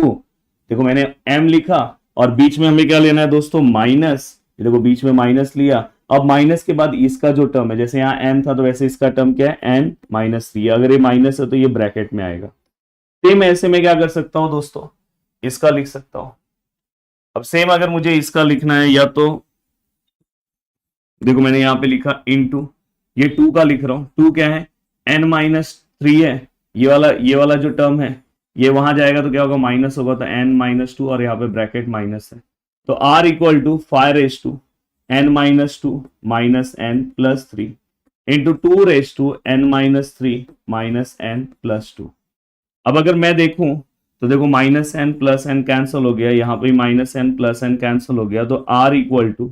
देखो मैंने m लिखा और बीच में हमें क्या लेना है दोस्तों, माइनस, देखो बीच में माइनस लिया। अब माइनस के बाद इसका जो टर्म है, जैसे यहाँ m था तो वैसे इसका टर्म क्या है n माइनस थ्री, अगर ये माइनस है तो ये ब्रैकेट में आएगा। सेम ऐसे में क्या कर सकता हूं दोस्तों, इसका लिख सकता हूं। अब सेम अगर मुझे इसका लिखना है, या तो देखो मैंने यहाँ पे लिखा इनटू, ये टू का लिख रहा हूं, टू क्या है n माइनस थ्री है, ये वाला जो टर्म है ये वहां जाएगा तो क्या होगा, माइनस होगा, तो n माइनस टू और यहाँ पे ब्रैकेट माइनस है, तो r equal to five raise to n minus two minus n plus three into two raise to n minus three minus n plus two. अब अगर मैं देखूं तो देखो minus n plus n cancel हो गया, यहाँ पे minus n plus n cancel हो गया, तो r equal to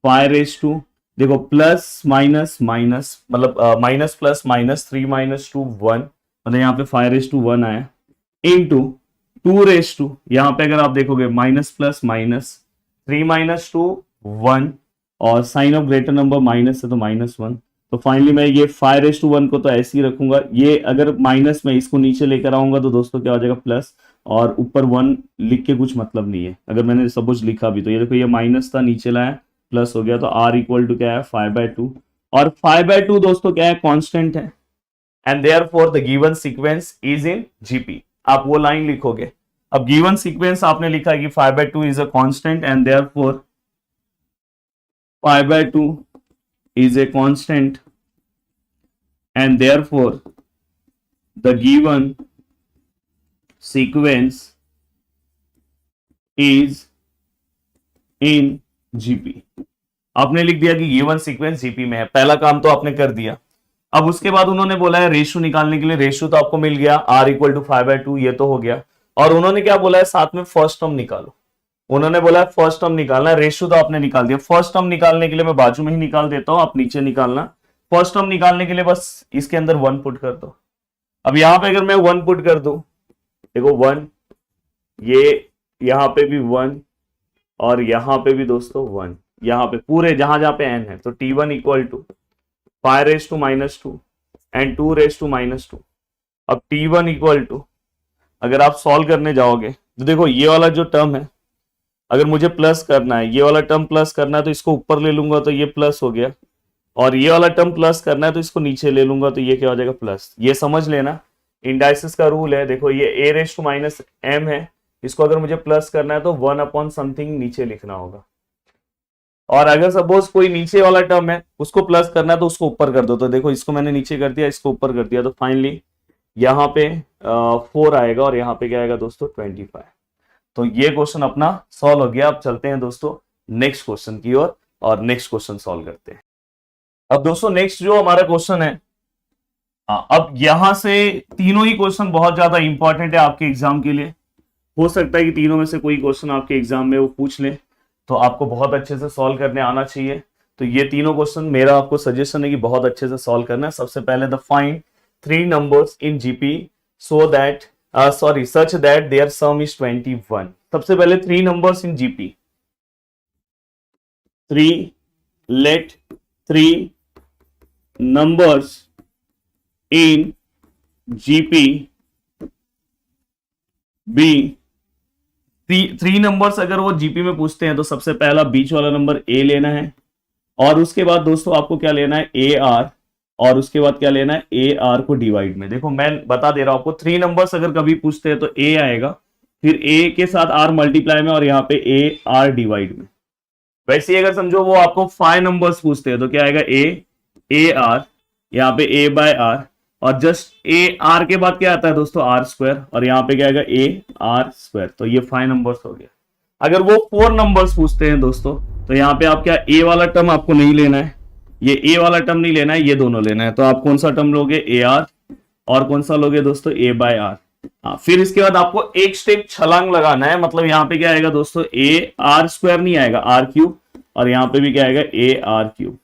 five raise to, देखो प्लस माइनस माइनस मतलब minus plus minus three minus two one, मतलब यहाँ पे फाइव रेस टू वन आया, इंटू टू रेस टू, यहाँ पे अगर आप देखोगे minus plus minus three minus two one, और sign of greater number minus है तो माइनस वन, तो फाइनली मैं ये फाइव रेस टू वन को तो ऐसे ही रखूंगा, ये अगर माइनस में इसको नीचे लेकर आऊंगा तो दोस्तों क्या हो जाएगा प्लस, और ऊपर वन लिख के कुछ मतलब नहीं है, अगर मैंने सपोज लिखा भी तो ये देखो ये माइनस था नीचे लाया प्लस हो गया, तो r इक्वल टू क्या है फाइव बाई टू, और फाइव बाई टू दोस्तों क्या है कांस्टेंट है, and therefore the given sequence is in GP, आप वो लाइन लिखोगे। अब गिवन सीक्वेंस आपने लिखा है कि five by two is a constant and therefore five by two is a constant and therefore the given sequence is in GP. आपने लिख दिया कि गिवन सीक्वेंस जीपी में है, पहला काम तो आपने कर दिया। अब उसके बाद उन्होंने बोला है रेशियो निकालने के लिए, रेशियो तो आपको मिल गया r equal to five by two, ये तो हो गया, और उन्होंने क्या बोला है साथ में फर्स्ट टर्म निकालो, उन्होंने बोला है फर्स्ट टर्म निकालना है, रेशियो तो आपने निकाल दिया, फर्स्ट टर्म निकालने के लिए मैं बाजू में ही निकाल देता हूं, आप नीचे निकालना। फर्स्ट टर्म निकालने के लिए बस इसके अंदर वन पुट कर दो। अब यहां पे अगर मैं वन पुट कर दूं, देखो वन, ये यहां पे भी वन और यहां पे भी दोस्तों वन, यहां पे पूरे जहां जहां पे n है, तो t1 equal to five raise to minus two and two raise to minus two. अब t1 इक्वल टू, अगर आप सॉल्व करने जाओगे तो देखो ये वाला जो टर्म है, अगर मुझे प्लस करना है, ये वाला टर्म प्लस करना है तो इसको ऊपर ले लूंगा तो ये प्लस हो गया, और ये वाला टर्म प्लस करना है तो इसको नीचे ले लूंगा तो ये क्या हो जाएगा प्लस। ये समझ लेना, इंडाइसिस का रूल है, देखो ये a raise to minus m है, इसको अगर मुझे प्लस करना है तो वन अपॉन समथिंग नीचे लिखना होगा, और अगर सपोज कोई नीचे वाला टर्म है उसको प्लस करना है तो उसको ऊपर कर दो, तो देखो इसको मैंने नीचे कर दिया, इसको ऊपर कर दिया, तो फाइनली यहाँ पे 4 आएगा और यहाँ पे क्या आएगा दोस्तों 25। तो ये क्वेश्चन अपना सॉल्व हो गया। अब चलते हैं दोस्तों नेक्स्ट क्वेश्चन की ओर और नेक्स्ट क्वेश्चन सॉल्व करते हैं। अब दोस्तों नेक्स्ट जो हमारा क्वेश्चन है, अब यहां से तीनों ही क्वेश्चन बहुत ज्यादा इंपॉर्टेंट है आपके एग्जाम के लिए, हो सकता है कि तीनों में से कोई क्वेश्चन आपके एग्जाम में वो पूछ ले, तो आपको बहुत अच्छे से सॉल्व करने आना चाहिए। तो ये तीनों क्वेश्चन मेरा आपको सजेशन है कि बहुत अच्छे से सॉल्व करना है। सबसे पहले the find three numbers in GP so that such that their sum is 21। सबसे पहले three numbers in GP, let three numbers in GP be three numbers अगर वो जीपी में पूछते हैं तो सबसे पहला बीच वाला नंबर ए लेना है, और उसके बाद दोस्तों आपको क्या लेना है ए आर, और उसके बाद क्या लेना है ए आर को डिवाइड में। देखो मैं बता दे रहा हूं आपको, थ्री नंबर्स अगर कभी पूछते हैं तो ए आएगा, फिर ए के साथ आर मल्टीप्लाई में और यहाँ पे ए आर डिवाइड में। वैसे ही अगर समझो वो आपको फाइव नंबर्स पूछते हैं तो क्या आएगा ए आर, यहाँ पे ए बाय आर, और जस्ट ए आर के बाद क्या आता है दोस्तों आर स्क्वायर, और यहाँ पे क्या आएगा ए आर स्क्वायर। तो ये फाइव नंबर्स हो गया। अगर वो फोर नंबर्स पूछते हैं दोस्तों तो यहाँ पे आप क्या ए वाला टर्म आपको नहीं लेना है, ये ए वाला टर्म नहीं लेना है, ये दोनों लेना है। तो आप कौन सा टर्म लोगे ए आर, और कौन सा लोगे दोस्तों ए बाय आर। फिर इसके बाद आपको एक स्टेप छलांग लगाना है, मतलब यहाँ पे क्या आएगा दोस्तों ए आर स्क्वायर नहीं आएगा आर क्यूब, और यहाँ पे भी क्या आएगा ए आर क्यूब।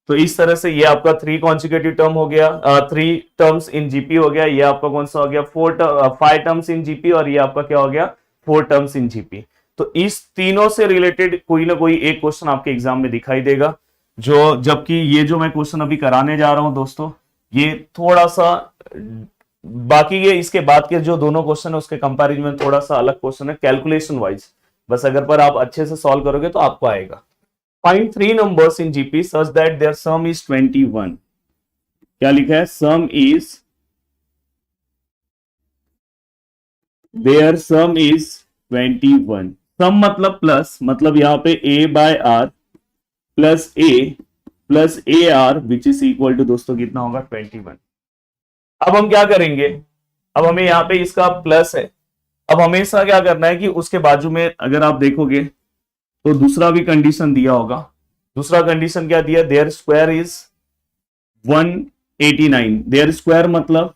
तो इस तरह से ये आपका थ्री कॉन्जिक्यूटिव टर्म हो गया, थ्री टर्म्स इन जीपी हो गया। ये आपका कौन सा हो गया फाइव टर्म्स इन जीपी, और ये आपका क्या हो गया 4 टर्म्स इन जीपी। तो इस तीनों से रिलेटेड कोई ना कोई एक क्वेश्चन आपके एग्जाम में दिखाई देगा, जो जबकि ये जो मैं क्वेश्चन अभी कराने जा रहा हूं दोस्तों, ये थोड़ा सा बाकी ये इसके बाद के जो दोनों क्वेश्चन है उसके कंपैरिजन में थोड़ा सा अलग क्वेश्चन है कैलकुलेशन वाइज। बस अगर पर आप अच्छे से सॉल्व करोगे तो आपको आएगा। Find 3 numbers in GP such that their sum is 21। क्या लिखा है? Sum is their sum is 21। Sum मतलब प्लस, मतलब यहां पे a by r plus a r which is equal to दोस्तों कितना होगा? 21। अब हम क्या करेंगे? अब हमें यहाँ पे इसका प्लस है, अब हमेशा क्या करना है कि उसके बाजू में अगर आप देखोगे तो दूसरा भी कंडीशन दिया होगा। दूसरा कंडीशन क्या दिया? Their square is 189। Their square मतलब,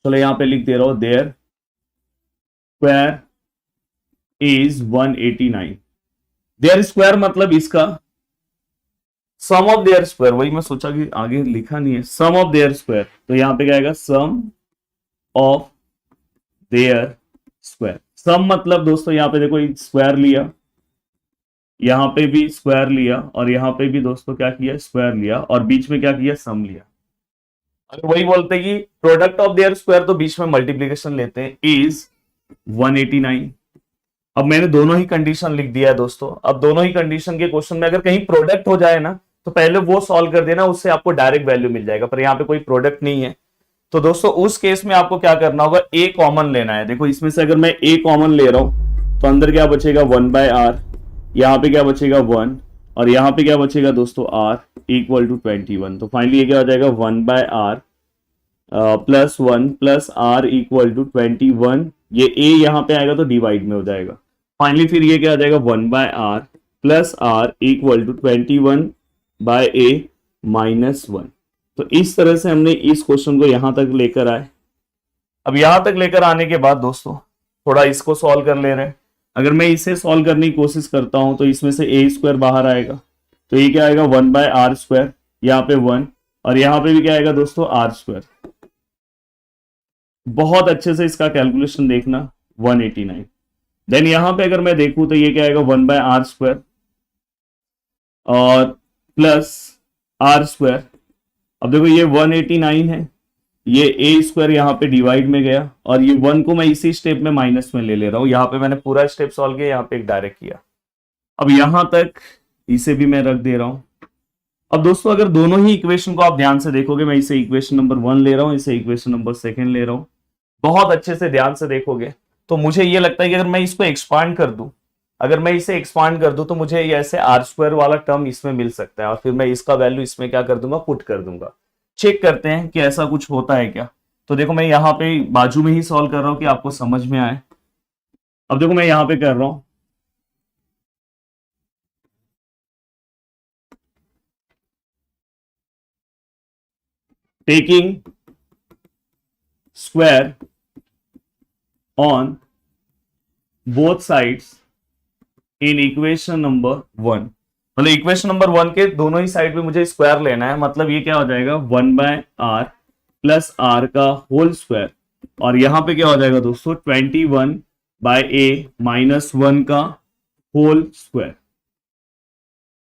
चलो यहां पे लिख दे रहा हूं, their square is 189। Their square मतलब इसका सम ऑफ देयर स्क्वायर, वही मैं सोचा कि आगे लिखा नहीं है, सम ऑफ देयर स्क्वायर। तो यहां पे क्या आएगा? सम ऑफ देयर स्क्वायर। सम मतलब दोस्तों यहां पे देखो स्क्वायर लिया, यहां पे भी स्क्वायर लिया, और यहां पे भी दोस्तों क्या किया? स्क्वायर लिया, और बीच में क्या किया? सम लिया। अगर वही बोलते कि प्रोडक्ट ऑफ देयर स्क्वायर तो बीच में मल्टीप्लीकेशन लेते हैं, इज 189। अब मैंने दोनों ही कंडीशन लिख दिया है दोस्तों। अब दोनों ही कंडीशन के क्वेश्चन में अगर कहीं प्रोडक्ट हो जाए ना तो पहले वो सॉल्व कर देना, उससे आपको डायरेक्ट वैल्यू मिल जाएगा। पर यहाँ पे कोई प्रोडक्ट नहीं है, तो दोस्तों उस केस में आपको क्या करना होगा? ए कॉमन लेना है। देखो इसमें से अगर मैं ए कॉमन ले रहा हूं तो अंदर क्या बचेगा? 1 बाय आर, यहाँ पे क्या बचेगा? 1, और यहाँ पे क्या बचेगा दोस्तों? Are equal to 21। तो फाइनली ये क्या हो जाएगा? 1 by r plus 1 plus r equal to 21। ये ए यहाँ पे आएगा तो डिवाइड में हो जाएगा। फाइनली फिर ये क्या आ जाएगा? 1 by r plus r equal to 21 by a minus 1। तो इस तरह से हमने इस क्वेश्चन को यहां तक लेकर आए। अब यहां तक लेकर आने के बाद दोस्तों थोड़ा इसको सॉल्व कर ले रहे हैं। अगर मैं इसे सॉल्व करने की कोशिश करता हूं तो इसमें से ए स्क्वायर बाहर आएगा, तो ये क्या आएगा? 1 बाय आर स्क्वायर, यहाँ पे 1, और यहाँ पे भी क्या आएगा दोस्तों? R square. बहुत अच्छे से इसका कैलकुलेशन देखना, 189। देन यहां पे अगर मैं देखूं तो ये क्या आएगा? 1 बाय आर स्क्वायर और प्लस आर स्क्वायर। अब देखो ये 189 है, ये ए स्क्वायर यहाँ पे डिवाइड में गया, और ये 1 को मैं इसी स्टेप में माइनस में ले रहा हूं। यहाँ पे मैंने पूरा स्टेप सॉल्व किया, यहाँ पे एक डायरेक्ट किया। अब यहां तक इसे भी मैं रख दे रहा हूं। अब दोस्तों अगर दोनों ही इक्वेशन को आप ध्यान से देखोगे, मैं इसे इक्वेशन नंबर 1 ले रहा हूं, इसे इक्वेशन नंबर 2 ले रहा हूं, बहुत अच्छे से ध्यान से देखोगे तो मुझे ये लगता है कि अगर मैं इसको एक्सपांड कर दूं, अगर मैं इसे एक्सपांड कर दूं तो मुझे ऐसे आर स्क्वायर वाला टर्म इसमें मिल सकता है, और फिर मैं इसका वैल्यू इसमें क्या कर दूंगा? पुट कर दूंगा। चेक करते हैं कि ऐसा कुछ होता है क्या। तो देखो मैं यहाँ पे बाजू में ही सॉल्व कर रहा हूं कि आपको समझ में आए। अब देखो मैं यहाँ पे कर रहा हूं, taking square on both sides in equation number 1। मतलब इक्वेशन नंबर 1 के दोनों ही साइड पे मुझे स्क्वायर लेना है। मतलब ये क्या हो जाएगा? 1 बाय आर प्लस आर का होल स्क्वायर, और यहां पे क्या हो जाएगा दोस्तों? 21 बाय ए माइनस 1 का होल स्क्वायर।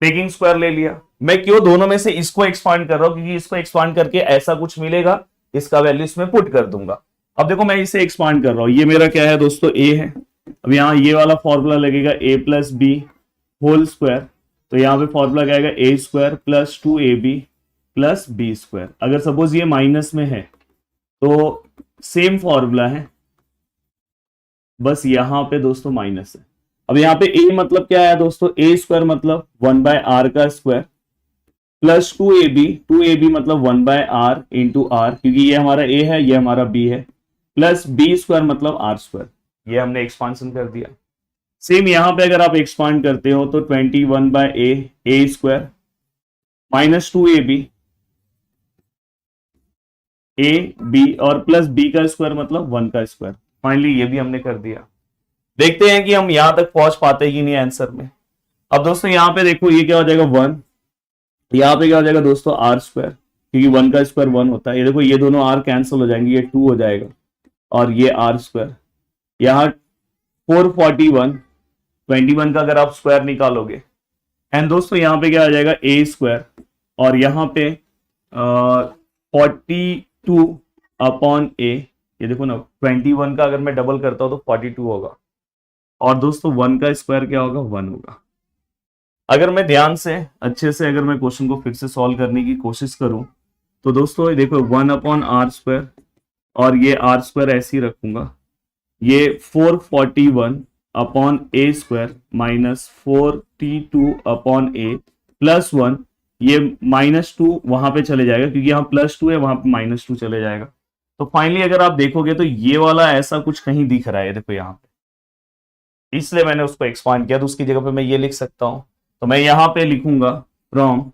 टेकिंग स्क्वायर ले लिया। मैं क्यों दोनों में से इसको एक्सपांड कर रहा हूं? क्योंकि इसको एक्सपांड करके ऐसा कुछ मिलेगा, इसका वैल्यू इसमें पुट कर दूंगा। अब देखो मैं इसे एक्सपांड कर रहा हूं, ये मेरा क्या है दोस्तों? ए है। अब यहाँ ये वाला फॉर्मूला लगेगा a plus B whole square, तो यहाँ पे फॉर्मूला क्या आएगा? A square plus 2ab plus B square. अगर सपोज ये माइनस में है तो सेम फॉर्मूला है, बस यहाँ पे दोस्तों माइनस है। अब यहाँ पे a मतलब क्या है दोस्तों? ए स्क्वायर मतलब 1 बाय आर का स्क्वायर प्लस 2ab मतलब 1 बाय आर इंटू आर, क्योंकि ये हमारा a है, ये हमारा b है, प्लस बी स्क्वायर मतलब आर स्क्वायर। ये हमने एक्सपांशन कर दिया। सेम यहां पे अगर आप एक्सपांड करते हो तो 21 by a square minus 2ab a b और प्लस बी का स्क्वायर मतलब 1 का स्क्वायर। फाइनली ये भी हमने कर दिया। देखते हैं कि हम यहां तक पहुंच पाते हैं कि नहीं आंसर में। अब दोस्तों यहां पे देखो ये क्या हो जाएगा? 1, यहां पे क्या हो जाएगा दोस्तों? आर स्क्वायर, क्योंकि 1 का स्क्वायर 1 होता है। ये देखो ये दोनों आर कैंसिल हो जाएंगे, ये 2 हो जाएगा, और ये आर स्क्वायर। यहाँ 441, 21 का अगर आप स्क्वायर निकालोगे, एंड दोस्तों यहाँ पे क्या आ जाएगा ए स्क्वायर, और यहाँ पे 42 अपॉन ए, ये देखो ना 21 का अगर मैं डबल करता हूं तो 42 होगा, और दोस्तों 1 का स्क्वायर क्या होगा, 1 होगा। अगर मैं ध्यान से अच्छे से अगर मैं क्वेश्चन को फिर से सॉल्व करने की कोशिश करूं तो दोस्तों ये देखो 1 अपॉन आर स्क्वायर, और ये आर स्क्वायर ऐसे ही रखूंगा, ये 441 upon a square minus 42 upon a plus 1, ये -2 वहां पे चले जाएगा क्योंकि यहाँ +2 है, वहां पे -2 चले जाएगा। तो फाइनली अगर आप देखोगे तो ये वाला ऐसा कुछ कहीं दिख रहा है, देखो यहाँ पे, इसलिए मैंने उसको एक्सपांड किया, तो उसकी जगह पे मैं ये लिख सकता हूं, तो मैं यहां पे लिखूंगा फ्रॉम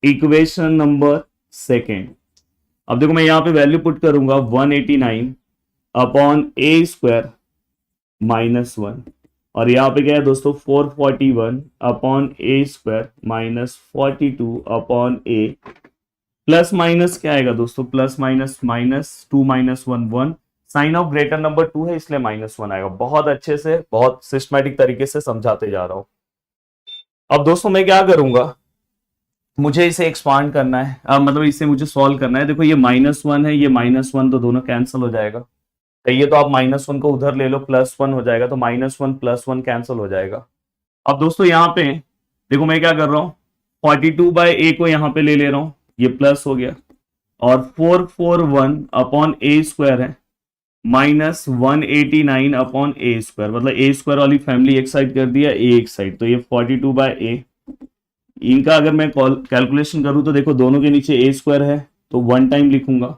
इक्वेशन नंबर सेकेंड। अब देखो मैं यहां पे वैल्यू पुट करूंगा 189 अपॉन ए स्क्वायर -1, और यहाँ पे क्या है दोस्तों 441 upon a square minus 42 upon a, plus minus क्या आएगा दोस्तों, plus minus -2 -1 1, sign of greater number 2 है इसलिए -1 आएगा। बहुत अच्छे से, बहुत सिस्टमैटिक तरीके से समझाते जा रहा हूं। अब दोस्तों मैं क्या करूंगा, मुझे इसे एक्सपांड करना है, मतलब इसे मुझे सॉल्व करना है। देखो ये -1 है, ये -1, तो दोनों कैंसिल हो जाएगा, कहिए तो आप -1 को उधर ले लो, +1 हो जाएगा, तो -1 +1 कैंसिल हो जाएगा। अब दोस्तों यहाँ पे देखो मैं क्या कर रहा हूँ, 42/a को यहाँ पे ले रहा हूँ, ये प्लस हो गया, और 441 अपॉन ए स्क्वायर है -189 अपॉन ए स्क्वायर, मतलब ए स्क्वायर वाली फैमिली एक साइड कर दिया, ए एक साइड, तो ये 42/a। इनका अगर मैं कैलकुलेशन करूं तो देखो दोनों के नीचे ए स्क्वायर है तो 1 टाइम लिखूंगा,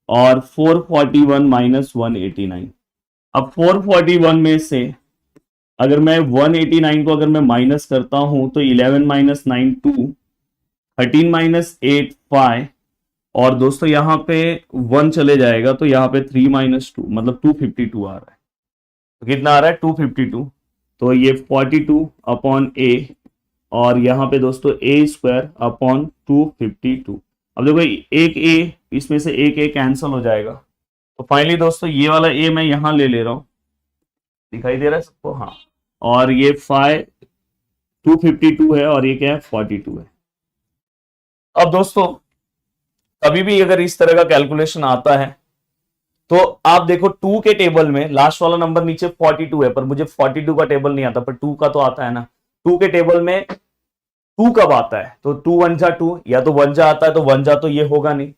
और 441 -189। अब 441 में से अगर मैं 189 को अगर मैं माइनस करता हूं तो 11 - 9 2, 13 - 8 5, और दोस्तों यहाँ पे 1 चले जाएगा तो यहाँ पे 3 - 2 मतलब 252 आ रहा है। तो कितना आ रहा है, 252, तो ये 42 अपॉन ए, और यहाँ पे दोस्तों ए स्क्वायर अपॉन 252। अब देखो एक ए, इसमें से एक ए कैंसिल हो जाएगा, तो फाइनली दोस्तों ये वाला ए मैं यहां ले रहा हूं, दिखाई दे रहा है सबको, हाँ, और ये 252 है, और ये क्या है 42 है। अब दोस्तों कभी भी अगर इस तरह का कैलकुलेशन आता है तो आप देखो 2 के टेबल में लास्ट वाला नंबर नीचे 42 है, पर मुझे 42 का टेबल नहीं आता, पर 2 का तो आता है ना। 2 के टेबल में 2 कब आता है, तो 2 1 जा 2, या तो 1 जा आता है, तो 1 जा तो ये होगा नहीं,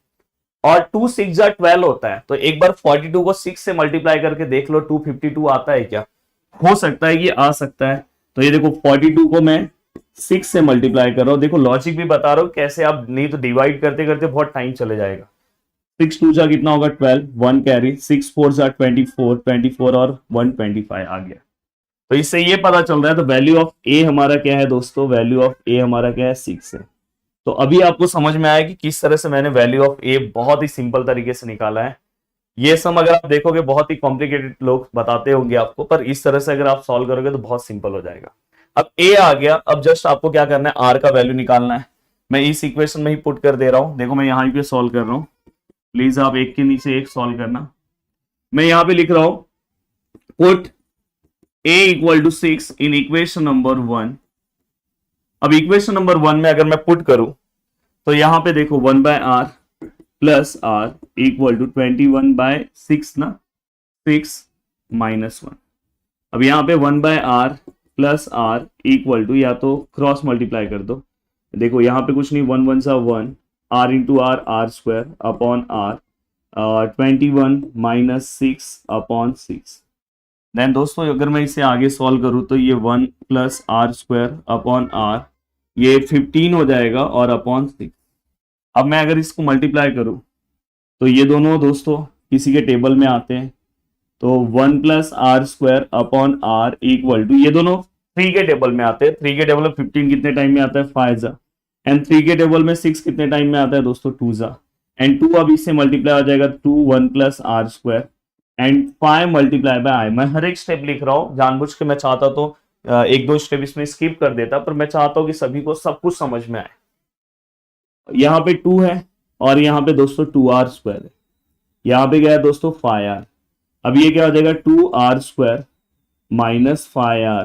और 2 6 जा 12 होता है, तो एक बार 42 को 6 से मल्टीप्लाई करके देख लो 252 आता है क्या, हो सकता है कि आ सकता है। तो ये देखो 42 को मैं 6 से मल्टीप्लाई कर रहा हूं, देखो लॉजिक भी बता रहा हूं कैसे, आप नहीं तो डिवाइड करते करते बहुत टाइम चले जाएगा। 6 2 जा कितना होगा 12, 1 कैरी, 6 4 जा 24, 24 और 125 आ गया। तो इससे ये पता चल रहा है, तो वैल्यू ऑफ ए हमारा क्या है दोस्तों, वैल्यू ऑफ ए हमारा क्या है 6 है। तो अभी आपको समझ में आया कि किस तरह से मैंने वैल्यू ऑफ ए बहुत ही सिंपल तरीके से निकाला है। ये सम अगर आप देखोगे बहुत ही कॉम्प्लिकेटेड लोग बताते होंगे आपको, पर इस तरह से अगर आप सॉल्व करोगे तो बहुत सिंपल हो जाएगा। अब ए आ गया, अब जस्ट आपको क्या करना है, आर का वैल्यू निकालना है। मैं इस इक्वेशन में ही पुट कर दे रहा हूं, देखो मैं यहां पे सॉल्व कर रहा हूं, प्लीज आप एक के नीचे एक सॉल्व करना। मैं यहां पे लिख रहा हूं put a = 6 in equation number 1। अब इक्वेशन नंबर 1 में अगर मैं पुट करूं तो यहां पे देखो 1/r plus r equal to 21/6 ना, 6 - 1। अब यहां पे 1/r plus r equal to, या तो क्रॉस मल्टीप्लाई कर दो, देखो यहां पे कुछ नहीं, 1 1 सा 1, r into r, r square upon r, 21 - 6 अपॉन 6। देन दोस्तों अगर मैं इसे आगे सॉल्व करूं तो ये 1 plus are square upon r, ये 15 हो जाएगा, और अपॉन 6। अब मैं अगर इसको मल्टीप्लाई करूं तो ये दोनों दोस्तों किसी के टेबल में आते हैं, तो 1 plus are square upon r equal to, ये दोनों 3 के टेबल में आते हैं। 3 के टेबल में 15 कितने टाइम में आता है 5 जा, एंड 3 के टेबल में 6 कितने टाइम में आता है दोस्तों 2 जा, एंड 2 अब इससे मल्टीप्लाई हो जाएगा 2 1 plus are square and 5 multiply by I. मैं हर एक स्टेप लिख रहा हूं जानबूझ के, मैं चाहता तो एक दो स्टेप इसमें स्किप कर देता, पर मैं चाहता हूं कि सभी को सब कुछ समझ में आए। यहाँ पे 2 है, और यहाँ पे दोस्तों 2r स्क्वायर है, यहाँ पे क्या है दोस्तों 5r। अब ये क्या हो जाएगा 2r square minus 5r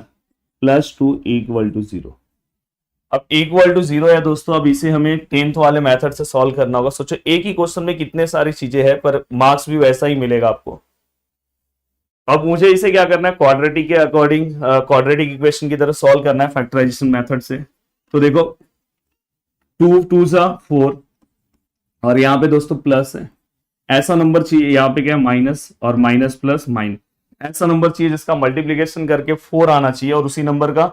plus 2 equal to 0। अब इक्वल टू 0 है दोस्तों। अब इसे हमें 10th वाले मेथड से सॉल्व करना होगा। सोचो एक ही क्वेश्चन में कितने सारी चीजें हैं, पर मार्क्स भी वैसा ही मिलेगा आपको। अब मुझे इसे क्या करना है, क्वाड्रेटिक के अकॉर्डिंग क्वाड्रेटिक इक्वेशन की तरह सॉल्व करना है फैक्टराइजेशन मेथड से। तो देखो 2 2 सा 4 और यहाँ पे दोस्तों प्लस है। ऐसा नंबर चाहिए, यहाँ पे क्या है माइनस और माइनस प्लस माइनस। ऐसा नंबर चाहिए जिसका मल्टीप्लीकेशन करके 4 आना चाहिए और उसी नंबर का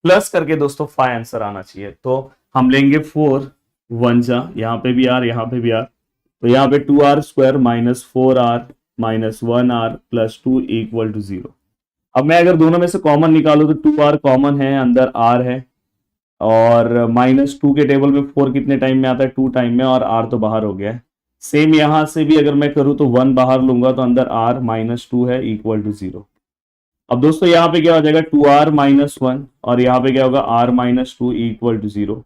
प्लस करके दोस्तों 5 आंसर आना चाहिए। तो हम लेंगे 4 1 जा, यहाँ पे भी आर यहाँ पे भी आर, तो यहाँ पे 2r square minus 4r minus 1r plus 2 equal to 0। अब मैं अगर दोनों में से कॉमन निकालू तो 2r कॉमन है, अंदर r है, और माइनस 2 के टेबल में 4 कितने टाइम में आता है, 2 टाइम में, और r तो बाहर हो गया है। सेम यहां से भी अगर मैं करूं तो 1 बाहर लूंगा तो अंदर r माइनस 2 है इक्वल टू 0। अब दोस्तों यहाँ पे क्या हो जाएगा 2r माइनस 1 और यहाँ पे क्या होगा r minus 2 equal to 0।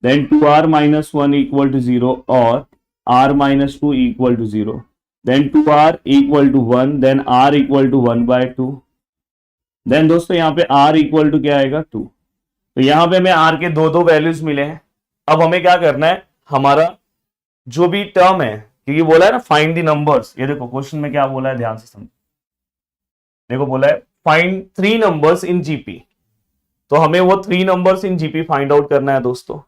Then 2r minus 1 equal to 0 और r minus 2 equal to 0। Then 2r equal to 1, then r equal to 1/2। Then दोस्तों यहाँ पे r इक्वल टू क्या आएगा 2। तो यहाँ पे हमें r के दो दो वैल्यूज मिले हैं। अब हमें क्या करना है, हमारा जो भी टर्म है, क्योंकि बोला है ना फाइंड द नंबर्स, ये देखो क्वेश्चन में क्या बोला है, ध्यान से समझो। देखो बोला है फाइंड 3 नंबर्स इन जीपी, तो हमें वो 3 numbers in GP find out करना है दोस्तों।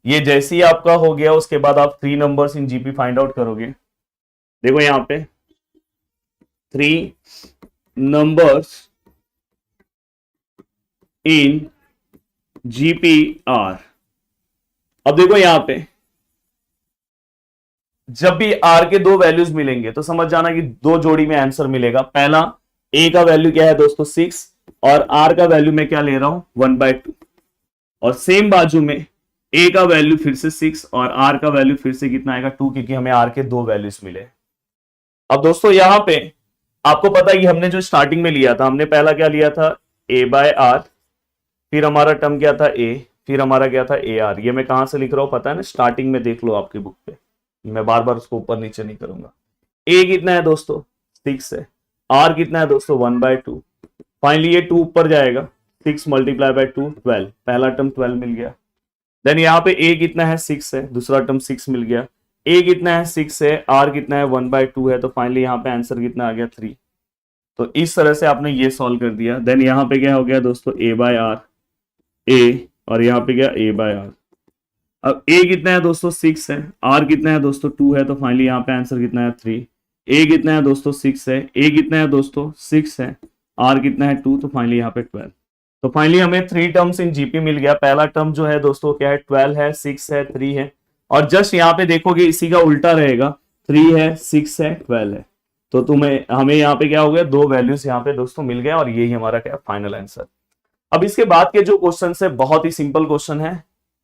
ये जैसे ही आपका हो गया उसके बाद आप 3 numbers in GP find out करोगे। देखो यहां पे 3 नंबर्स इन GPR। अब देखो यहां पे जब भी R के दो वैल्यूज मिलेंगे तो समझ जाना कि दो जोड़ी में आंसर मिलेगा। पहला A का वैल्यू क्या है दोस्तों 6 और R का वैल्यू मैं क्या ले रहा हूं 1/2, और सेम बाजू में A का वैल्यू फिर से 6 और R का वैल्यू फिर से कितना आएगा 2, क्योंकि हमें R के दो वैल्यूज मिले। अब दोस्तों यहां पे आपको पता है कि हमने जो स्टार्टिंग में लिया था, हमने पहला क्या लिया था A/R, फिर हमारा टर्म क्या था A, फिर हमारा क्या था AR। ये मैं कहां से लिख रहा हूं पता है ना, स्टार्टिंग में देख लो आपकी बुक पे, मैं बार बार उसको ऊपर नीचे नहीं करूंगा। A कितना है दोस्तों 6 है, R कितना है दोस्तों 1/2। फाइनली ये 2 ऊपर जाएगा, 6 मल्टीप्लाई बाय 2 12, पहला टर्म 12 मिल गया। देन यहाँ पे A कितना है 6 है, दूसरा टर्म 6 मिल गया। A कितना है 6 है, R कितना है 1/2 है, तो फाइनली यहाँ पे आंसर कितना आ गया 3। तो इस तरह से आपने ये सॉल्व कर दिया। देन यहाँ पे क्या हो गया दोस्तों A/R A, और यहाँ पे क्या A/R। अब A कितना है दोस्तों 6 है, R कितना है दोस्तों 2 है, तो फाइनली यहाँ पे आंसर कितना है 3। A कितना है दोस्तों 6 है, A कितना है दोस्तों 6 है, R कितना है 2, तो फाइनली यहाँ पे 12। तो फाइनली हमें 3 टर्म्स इन जीपी मिल गया। पहला टर्म जो है दोस्तों क्या है 12 है, 6 है, 3 है, और जस्ट यहाँ पे देखोगे इसी का उल्टा रहेगा, 3 है, 6 है, 12 है। तो तुम्हें हमें यहाँ पे क्या हो गया, दो वैल्यूज यहाँ पे दोस्तों मिल गया, और यही हमारा क्या फाइनल आंसर। अब इसके बाद के जो क्वेश्चन है बहुत ही सिंपल क्वेश्चन है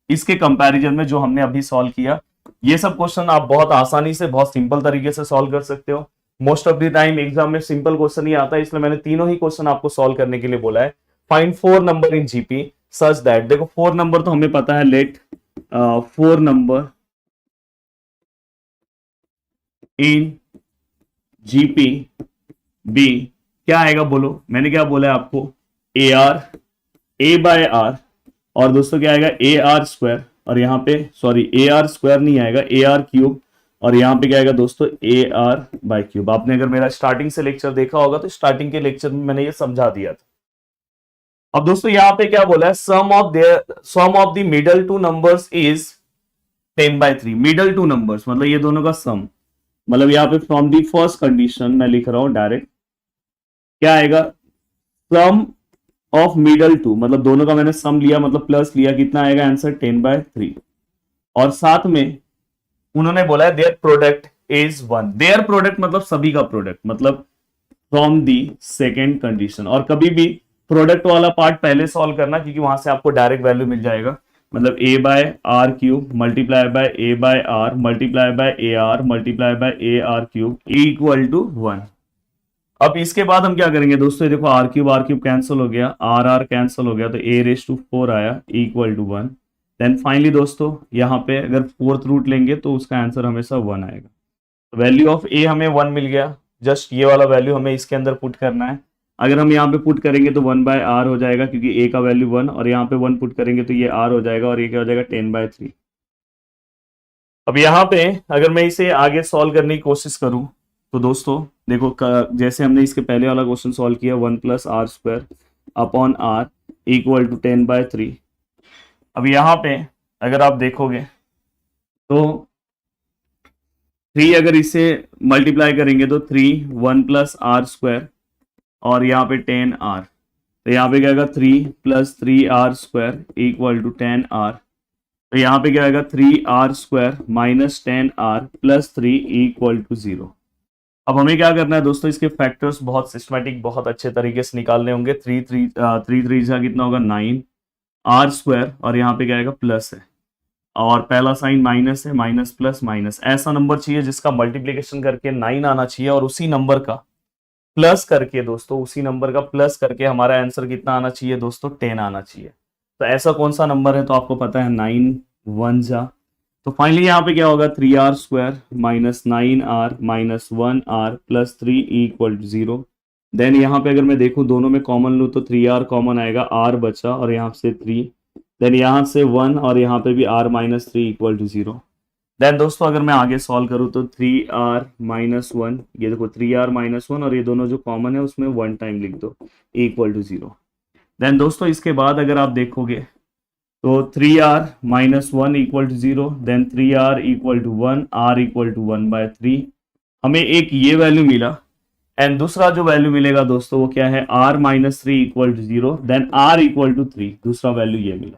इसके कंपैरिजन में जो हमने अभी सॉल्व किया। ये सब क्वेश्चन आप बहुत आसानी से बहुत सिंपल तरीके से सॉल्व कर सकते हो। Most of the time exam में सिंपल क्वेश्चन ही आता है, इसलिए मैंने तीनों ही क्वेश्चन आपको सॉल्व करने के लिए बोला है। Find 4 number in GP such that, देखो 4 नंबर तो हमें पता है, let 4 number in GP be क्या आएगा बोलो, मैंने क्या बोला है आपको AR A/R, और दोस्तों क्या आएगा AR स्क्वायर, और यहाँ पे सॉरी AR स्क्वायर नहीं आएगा AR क्यूब, और यहाँ पे क्या आएगा दोस्तों AR/क्यूब। आपने अगर मेरा स्टार्टिंग से लेक्चर देखा होगा तो स्टार्टिंग के लेक्चर में मैंने ये समझा दिया था। अब दोस्तों यहाँ पे क्या बोला है, sum of the middle two numbers is 10/3। Middle two numbers मतलब ये दोनों का सम, मतलब यहाँ पे फ्रॉम दी फर्स्ट कंडीशन मैं लिख रहा हूं डायरेक्ट, क्या आएगा सम ऑफ मिडल टू, मतलब दोनों का मैंने सम लिया मतलब प्लस लिया, कितना आएगा आंसर 10/3। और साथ में उन्होंने बोला है their product is 1। Their product मतलब सभी का प्रोडक्ट, मतलब फ्रॉम दी सेकेंड कंडीशन। और कभी भी प्रोडक्ट वाला पार्ट पहले सॉल्व करना, क्योंकि वहां से आपको डायरेक्ट वैल्यू मिल जाएगा। मतलब A/R cube multiply by A/R multiply by AR multiply by AR cube equal to 1। अब इसके बाद हम क्या करेंगे दोस्तों, देखो R क्यूब कैंसिल हो गया, R कैंसिल हो गया, तो A⁴ आया इक्वल टू 1। देन फाइनली दोस्तों यहाँ पे अगर 4th रूट लेंगे तो उसका आंसर हमेशा 1 आएगा। वैल्यू ऑफ A हमें 1 मिल गया, जस्ट ये वाला वैल्यू हमें इसके अंदर पुट करना है। अगर हम यहाँ पे पुट करेंगे तो 1/r हो जाएगा, क्योंकि a का वैल्यू 1, और यहाँ पे 1 पुट करेंगे तो ये r हो जाएगा, और ये क्या हो जाएगा 10/3। अब यहाँ पे अगर मैं इसे आगे सॉल्व करने की कोशिश करूं तो दोस्तों देखो, जैसे हमने इसके पहले वाला क्वेश्चन सॉल्व किया, 1+r² upon r equal to 10/3। अब यहाँ पे अगर आप देखोगे तो 3 अगर इसे मल्टीप्लाई करेंगे तो 3 1+r² और यहाँ पे 10r, तो यहाँ पे क्या आएगा 3+3r² इक्वल टू 10r। तो यहाँ पे क्या आएगा 3r² minus 10r plus 3 equal to 0। अब हमें क्या करना है दोस्तों, इसके फैक्टर्स बहुत सिस्टमेटिक, बहुत अच्छे तरीके से निकालने होंगे। 3 का कितना होगा 9 r² और यहाँ पे क्या आएगा प्लस है, और पहला साइन माइनस है, माइनस प्लस माइनस। ऐसा नंबर चाहिए जिसका मल्टीप्लीकेशन करके 9 आना चाहिए, और उसी नंबर का प्लस करके दोस्तों, उसी नंबर का प्लस करके हमारा आंसर कितना आना चाहिए दोस्तों, 10 आना चाहिए। तो ऐसा कौन सा नंबर है, तो आपको पता है 9 1 जा। तो फाइनली यहाँ पे क्या होगा 3r² minus 9r minus 1r plus 3 equal to 0। Then यहाँ पे अगर मैं देखूं दोनों में कॉमन लूँ तो 3r कॉमन आएगा, r बचा और यहाँ से 3, देन यहाँ से 1 और यहाँ पे भी r minus 3 equal to 0। Then दोस्तों अगर मैं आगे सॉल्व करूँ तो 3r माइनस 1, ये देखो 3r माइनस 1 और ये दोनों जो कॉमन है उसमें 1 टाइम लिख दो इक्वल टू 0। देन दोस्तों इसके बाद अगर आप देखोगे तो 3r minus 1 equal to 0, then 3r equal to 1, r equal to 1/3। हमें एक ये वैल्यू मिला, एंड दूसरा जो वैल्यू मिलेगा दोस्तों वो क्या है, r minus 3 equal to 0, then r equal to 3, दूसरा वैल्यू ये मिला।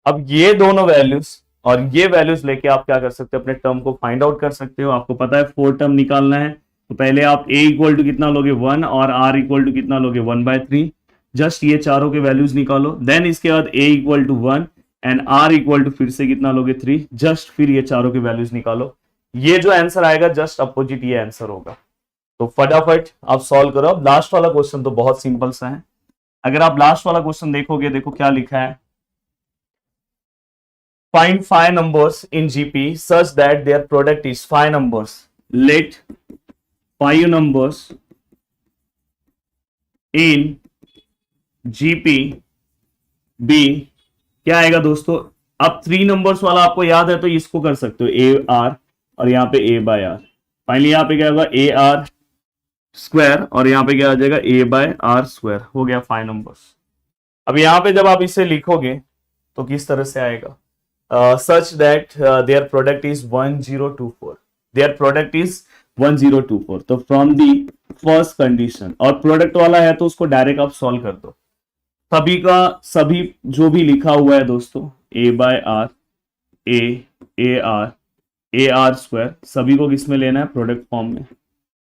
अब ये दोनों वैल्यूज और ये वैल्यूज लेके आप क्या कर सकते हो, अपने टर्म को फाइंड आउट कर सकते हो। आपको पता है 4 टर्म निकालना है, तो पहले आप a इक्वल टू कितना लोगे 1 और r इक्वल टू कितना लोगे 1/3। जस्ट ये चारों के वैल्यूज निकालो, देन इसके बाद a equal to 1 and r equal to फिर से कितना लोगे 3, जस्ट फिर ये चारों के वैल्यूज निकालो। ये जो आंसर आएगा जस्ट अपोजिट ये आंसर होगा। तो फटाफट आप सॉल्व करो। अब लास्ट वाला क्वेश्चन तो बहुत सिंपल सा है। अगर आप लास्ट वाला क्वेश्चन देखोगे, देखो क्या लिखा है, find 5 numbers in GP such that their product is 5 numbers. Let 5 numbers in GP be, क्या आएगा दोस्तों, अब 3 नंबर्स वाला आपको याद है तो इसको कर सकते हो AR और यहाँ पे A/R। फाइनली यहाँ पे क्या होगा AR² और यहाँ पे क्या आ जाएगा A/R²। हो गया 5 नंबर्स। अब यहाँ पे जब आप इसे लिखोगे तो किस तरह से आएगा, such that their product is 1024, their product is 1024। तो फ्रॉम दी फर्स्ट कंडीशन, और प्रोडक्ट वाला है तो उसको डायरेक्ट आप सॉल्व कर दो। सभी का सभी जो भी लिखा हुआ है दोस्तों A/R AR AR², सभी को किस में लेना है, प्रोडक्ट फॉर्म में,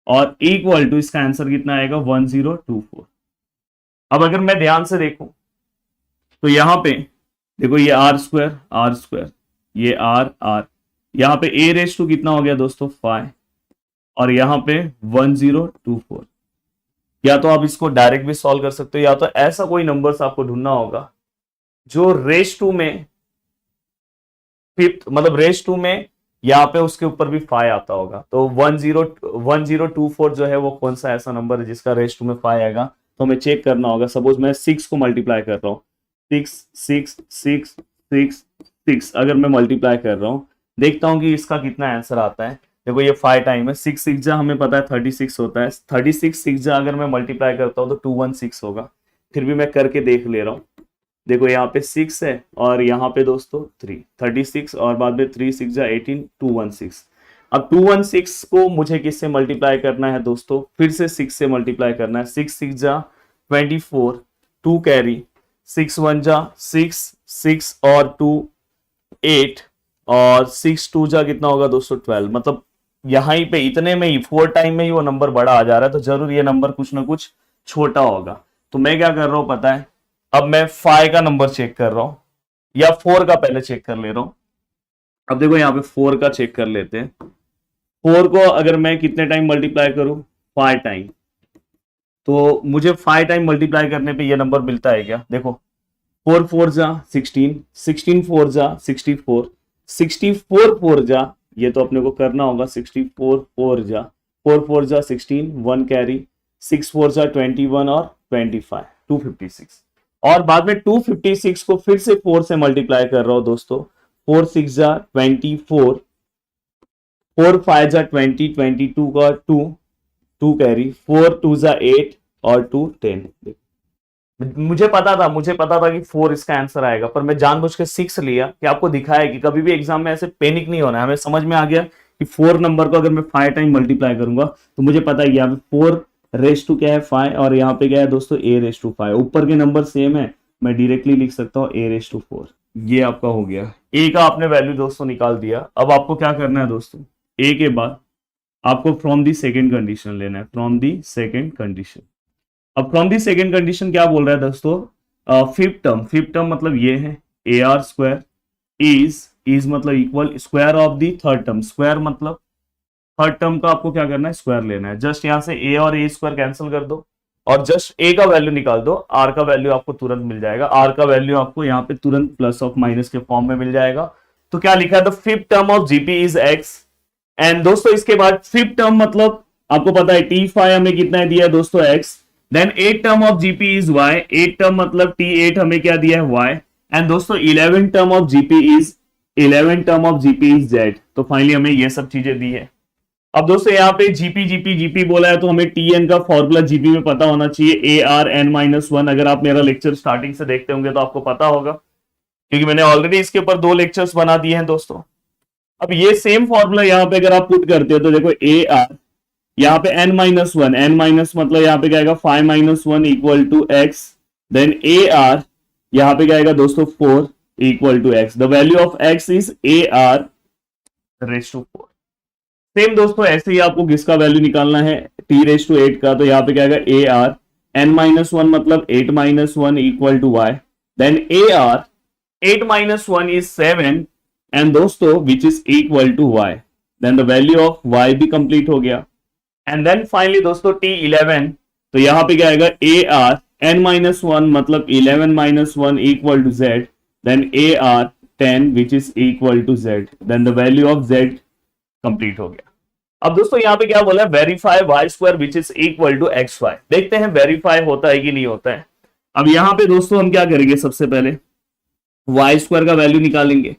और इक्वल टू इसका आंसर कितना आएगा 1024। अब अगर मैं ध्यान से देखूं तो यहां पे देखो ये R², ये R, यहाँ पे A⁻² कितना हो गया दोस्तों 5, और यहाँ पे 1024। या तो आप इसको डायरेक्ट भी सॉल्व कर सकते हो, या तो ऐसा कोई नंबर्स आपको ढूंढना होगा जो रेस 2 में फिफ्थ, मतलब रेस 2 में यहाँ पे उसके ऊपर भी 5 आता होगा। तो 1024 जो है वो कौन सा ऐसा नंबर है जिसका रेस 2 में 5 आएगा, तो हमें चेक करना होगा। सपोज मैं 6 को मल्टीप्लाई कर रहा हूँ, 6 6 6 6 6 अगर मैं मल्टीप्लाई कर रहा हूँ, देखता हूँ कि इसका कितना आंसर आता है। देखो ये 5 टाइम है, 6 6 जा हमें पता है 36 होता है, 36 6 जा अगर मैं मल्टीप्लाई करता हूँ तो 216 होगा। फिर भी मैं करके देख ले रहा हूँ। देखो यहाँ पे 6 है और यहाँ पे दोस्तों 3, 36 और बाद में 3 6 जा 18, 216। अब 216 को मुझे किससे मल्टीप्लाई करना है दोस्तों, फिर से 6 से मल्टीप्लाई करना है। 6 6 जा 24, 2 कैरी, 6 1 जा 6, 6 और 2 8, और 6 2 जा कितना होगा दोस्तों 12। मतलब यहाँ पे इतने में ही 4 टाइम में ही वो नंबर बड़ा आ जा रहा है, तो जरूर ये नंबर कुछ ना कुछ छोटा होगा। तो मैं क्या कर रहा हूं पता है, अब मैं 5 का नंबर चेक कर रहा हूं, या 4 का पहले चेक कर ले रहा हूं। अब देखो यहाँ पे 4 का चेक कर लेते हैं। 4 को अगर मैं कितने टाइम मल्टीप्लाई करूं, 5 टाइम, तो मुझे 5 टाइम मल्टीप्लाई करने पे ये नंबर मिलता है क्या। देखो 4 4 जा 16, 16 4 जा 64, 64 4 जा, ये तो अपने को करना होगा 64 4 जा 4 4 जा 16, 1 कैरी, 6 4 जा 21 और 25, 256। और बाद में 256 को फिर से 4 से मल्टीप्लाई कर रहा हूं दोस्तों। 4 6 जा 24, 4 5 जा 20, 22 का 2 कैरी, 4 2 जा 8 और 2 10। मुझे पता था कि 4 इसका आंसर आएगा, पर मैं जानबूझ के 6 लिया कि आपको दिखाया कि कभी भी एग्जाम में ऐसे पैनिक नहीं होना है। हमें समझ में आ गया कि 4 नंबर को अगर मैं 5 टाइम मल्टीप्लाई करूंगा तो मुझे पता है यहाँ पे 4 रेस टू क्या है 5, और यहाँ पे क्या है दोस्तों a रेस टू 5। ऊपर के नंबर सेम है, मैं डायरेक्टली लिख सकता हूँ a रेस टू 4। ये आपका हो गया। a का आपने वैल्यू दोस्तों निकाल दिया। अब आपको क्या करना है दोस्तों, a के बाद आपको फ्रॉम दी सेकेंड कंडीशन लेना है, फ्रॉम दी सेकेंड कंडीशन। अब फ्रॉम दी सेकेंड कंडीशन क्या बोल रहा है दोस्तों, फिफ्थ टर्म मतलब ये है AR स्क्वायर इज मतलब equal square of the third term. Square मतलब थर्ड टर्म का आपको क्या करना है, स्क्वायर लेना है। जस्ट यहां से a और a स्क्वायर कैंसिल कर दो और जस्ट a का वैल्यू निकाल दो, r का वैल्यू आपको तुरंत मिल जाएगा। r का वैल्यू आपको यहाँ पे तुरंत प्लस ऑफ माइनस के फॉर्म में मिल जाएगा। तो क्या लिखा है, the fifth term of GP is x। And दोस्तों इसके बाद फिफ्थ टर्म मतलब आपको पता है T5 हमें कितना है दिया है दोस्तों x। Then 8 term of GP is y। 8 term मतलब T8 हमें क्या दिया है y। एंड दोस्तों 11 term of GP is z। तो फाइनली हमें ये सब चीजें दी है। अब दोस्तों यहाँ पे जीपी बोला है तो हमें टीएन का फॉर्मूला जीपी में पता होना चाहिए, ARN-1। अगर आप मेरा लेक्चर स्टार्टिंग से देखते होंगे तो आपको पता होगा, क्योंकि मैंने ऑलरेडी इसके ऊपर 2 लेक्चर्स बना दिए हैं दोस्तों। अब ये सेम फॉर्मूला यहाँ पे अगर आप पुट करते हो तो देखो AR यहाँ पे n-1, n- मतलब यहाँ पे क्या आएगा 5 - 1 equal to x। Then AR यहाँ पे क्या आएगा दोस्तों 4 equal to x। The value of x is AR raise to 4। Same दोस्तों ऐसे ही आपको किसका वैल्यू निकालना है, t रेस टू 8 का। तो यहाँ पे क्या आएगा AR n-1 मतलब 8 - 1 equal to y। Then AR 8 - 1 is 7 and दोस्तों which is equal to y। Then the value of y भी कंप्लीट हो गया। एंड देन फाइनली दोस्तों T11, तो यहाँ पे क्या आएगा AR n-1 मतलब 11 - 1 equal to z। Then AR 10 which is equal to z। Then the value of z complete हो गया। अब दोस्तों यहाँ पे क्या बोला है, verify y square which is equal to xy। देखते हैं वेरीफाई होता है कि नहीं होता है। अब यहाँ पे दोस्तों हम क्या करेंगे, सबसे पहले y स्क्वायर का वैल्यू निकालेंगे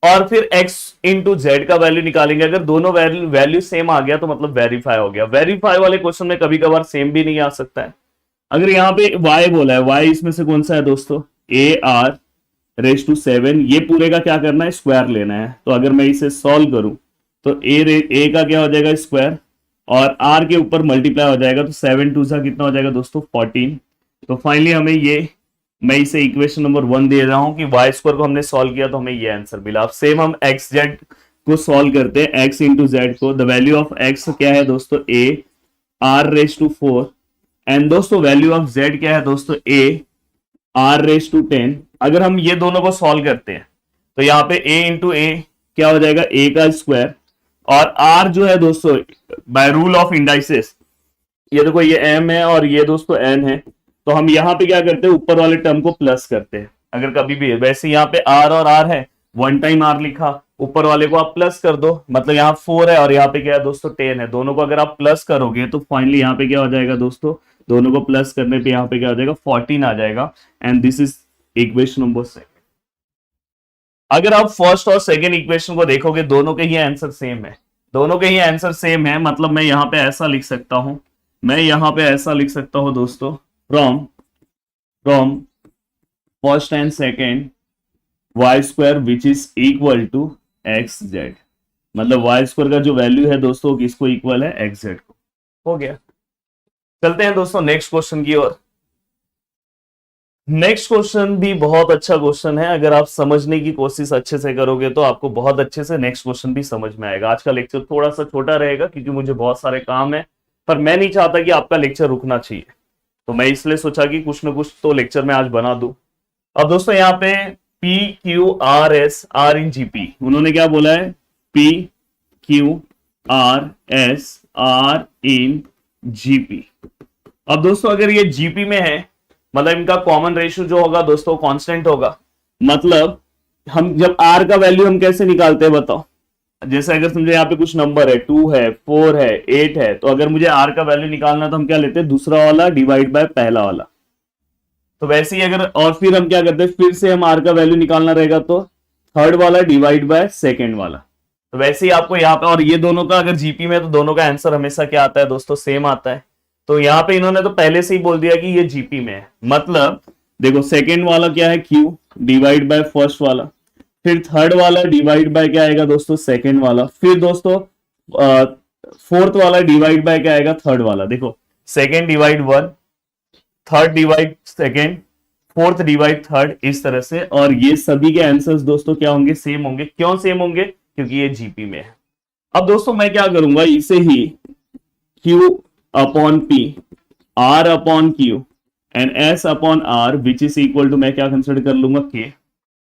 और फिर x इंटू जेड का वैल्यू निकालेंगे। अगर दोनों वैल्यू सेम आ गया तो मतलब वेरीफाई हो गया। वेरीफाई वाले क्वेश्चन में कभी कभार सेम भी नहीं आ सकता है। अगर यहाँ पे y बोला है, y इसमें से कौन सा है दोस्तों, AR रेस टू 7। ये पूरे का क्या करना है, स्क्वायर लेना है। तो अगर मैं इसे सॉल्व करूं तो a का क्या हो जाएगा स्क्वायर और r के ऊपर मल्टीप्लाई हो जाएगा। तो 7 2 सा कितना हो जाएगा दोस्तों 14। तो फाइनली हमें ये, मैं इसे इक्वेशन नंबर 1 दे रहा हूं कि y स्क्वायर को हमने सॉल्व किया तो हमें ये आंसर मिला। अब सेम हम x z को सॉल्व करते हैं, x इंटू जेड को। द वैल्यू ऑफ x क्या है दोस्तों a r raise to 4 and दोस्तों वैल्यू ऑफ z क्या है दोस्तों a r रेस टू 10। अगर हम ये दोनों को सॉल्व करते हैं तो यहाँ पे a इंटू a क्या हो जाएगा a का स्क्वायर और r जो है दोस्तों बाय रूल ऑफ इंडाइसेस, ये देखो ये m है और ये दोस्तों n है। तो हम यहाँ पे क्या करते हैं, ऊपर वाले टर्म को प्लस करते हैं। अगर कभी भी है वैसे यहाँ पे r और r है, 1 टाइम r लिखा, ऊपर वाले को आप प्लस कर दो, मतलब यहाँ 4 है और यहाँ पे क्या है दोस्तों 10 है। दोनों को अगर आप प्लस करोगे तो फाइनली यहाँ पे क्या हो जाएगा दोस्तों, दोनों को प्लस करने पे यहाँ पे क्या हो जाएगा 14 आ जाएगा। And this is equation number 7। अगर आप फर्स्ट और सेकेंड इक्वेशन को देखोगे दोनों के ही आंसर सेम है, दोनों के ही आंसर सेम है। मतलब मैं यहाँ पे ऐसा लिख सकता हूं, दोस्तों from first and second y square which is equal to x z. मतलब y स्क्वायर का जो वैल्यू है दोस्तों किसको इक्वल है, एक्स जेड को। हो गया। चलते हैं दोस्तों नेक्स्ट क्वेश्चन की ओर। नेक्स्ट क्वेश्चन भी बहुत अच्छा क्वेश्चन है। अगर आप समझने की कोशिश अच्छे से करोगे तो आपको बहुत अच्छे से नेक्स्ट क्वेश्चन भी समझ में आएगा। आज का लेक्चर थोड़ा सा छोटा रहेगा क्योंकि मुझे बहुत सारे काम है, पर मैं नहीं चाहता कि आपका लेक्चर रुकना चाहिए, तो मैं इसलिए सोचा कि कुछ ना कुछ तो लेक्चर में आज बना दूं। अब दोस्तों यहाँ पे PQRS R इन GP, उन्होंने क्या बोला है, PQRS R इन GP। अब दोस्तों अगर ये GP में है मतलब इनका कॉमन रेशियो जो होगा दोस्तों कांस्टेंट होगा। मतलब हम जब R का वैल्यू हम कैसे निकालते हैं बताओ, जैसे अगर समझे यहाँ पे कुछ नंबर है, 2 है, 4 है, 8 है, तो अगर मुझे r का वैल्यू निकालना तो हम क्या लेते हैं, दूसरा वाला डिवाइड बाय पहला वाला। तो वैसे ही अगर, और फिर हम क्या करते हैं, फिर से हम r का वैल्यू निकालना रहेगा तो थर्ड वाला डिवाइड बाय सेकेंड वाला। तो वैसे ही आपको यहाँ पे, और ये दोनों का अगर जीपी में, तो दोनों का आंसर हमेशा क्या आता है दोस्तों, सेम आता है। तो यहाँ पे इन्होंने तो पहले से ही बोल दिया कि ये जीपी में है, मतलब देखो सेकेंड वाला क्या है, क्यू डिवाइड बाय फर्स्ट वाला, फिर थर्ड वाला डिवाइड बाय क्या आएगा दोस्तों, सेकेंड वाला, फिर दोस्तों फोर्थ वाला डिवाइड बाय क्या आएगा, थर्ड वाला। देखो second divide one, third divide second, fourth divide third, इस तरह से। और ये सभी के आंसर्स दोस्तों क्या होंगे, सेम होंगे। क्यों सेम होंगे, क्योंकि ये जीपी में है। अब दोस्तों मैं क्या करूंगा, इसे ही Q upon P, R upon Q and S upon R which is equal to, मैं क्या कंसिडर कर लूंगा, K।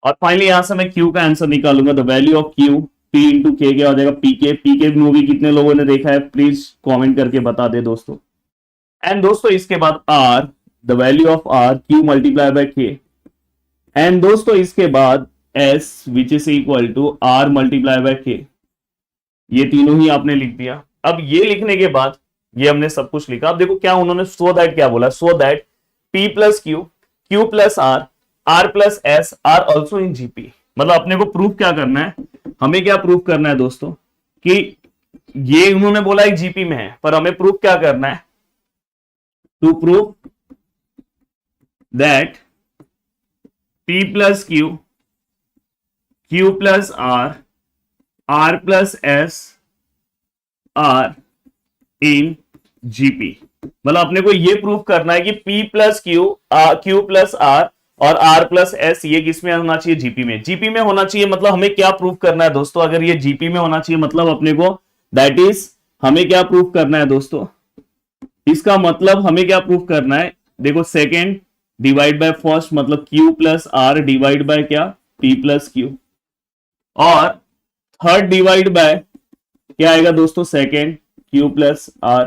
और फाइनली यहां से मैं Q का आंसर निकालूंगा। The value of Q P into K क्या हो जाएगा, पी के मूवी कितने लोगों ने देखा है, प्लीज कॉमेंट करके बता दे दोस्तों। एंड दोस्तों इसके बाद R, the value of R Q multiply by K, and दोस्तों इसके बाद S which is equal to R multiply by K। ये तीनों ही आपने लिख दिया। अब ये लिखने के बाद ये हमने सब कुछ लिखा। अब देखो क्या उन्होंने सो दैट क्या बोला, so that P plus Q, Q plus R, R plus S are also in GP. मतलब अपने को प्रूफ क्या करना है, हमें क्या प्रूफ करना है दोस्तों, कि ये उन्होंने बोला एक जीपी में है, पर हमें प्रूफ क्या करना है, to prove that P plus Q, Q plus R, R plus S are in GP. मतलब अपने को ये प्रूफ करना है कि P plus Q, Q plus R और R प्लस S ये किस में होना चाहिए, जीपी में। जीपी में होना चाहिए, मतलब हमें क्या प्रूफ करना है दोस्तों, अगर ये जीपी में होना चाहिए मतलब अपने को, दैट इज हमें क्या प्रूफ करना है दोस्तों, इसका मतलब हमें क्या प्रूफ करना है, देखो सेकेंड डिवाइड बाय फर्स्ट, मतलब Q plus R divide by क्या, P प्लस Q, और थर्ड डिवाइड बाय क्या आएगा दोस्तों, सेकेंड Q प्लस R।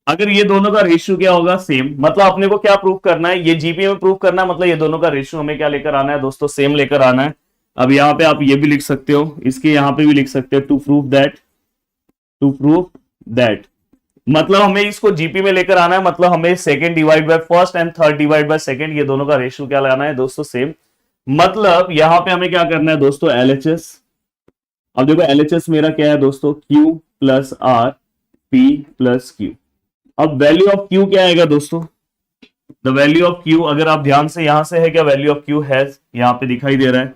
अगर ये दोनों का रेशियो क्या होगा, सेम, मतलब अपने को क्या प्रूफ करना है, ये जीपी में प्रूफ करना है, मतलब ये दोनों का रेशियो हमें क्या लेकर आना है दोस्तों, सेम लेकर आना है। अब यहाँ पे आप ये भी लिख सकते हो, इसके यहाँ पे भी लिख सकते हो, टू प्रूफ दैट, मतलब हमें इसको जीपी में लेकर आना है, मतलब हमें second divide by first and third divide by second, ये दोनों का रेशियो क्या लाना है दोस्तों, सेम। मतलब यहां पे हमें क्या करना है दोस्तों, एलएचएस। अब देखो एलएचएस मेरा क्या है दोस्तों, Q plus R P plus Q। अब वैल्यू ऑफ Q क्या आएगा दोस्तों, द वैल्यू ऑफ Q, अगर आप ध्यान से यहां से है क्या, वैल्यू ऑफ Q है यहां पे दिखाई दे रहा है,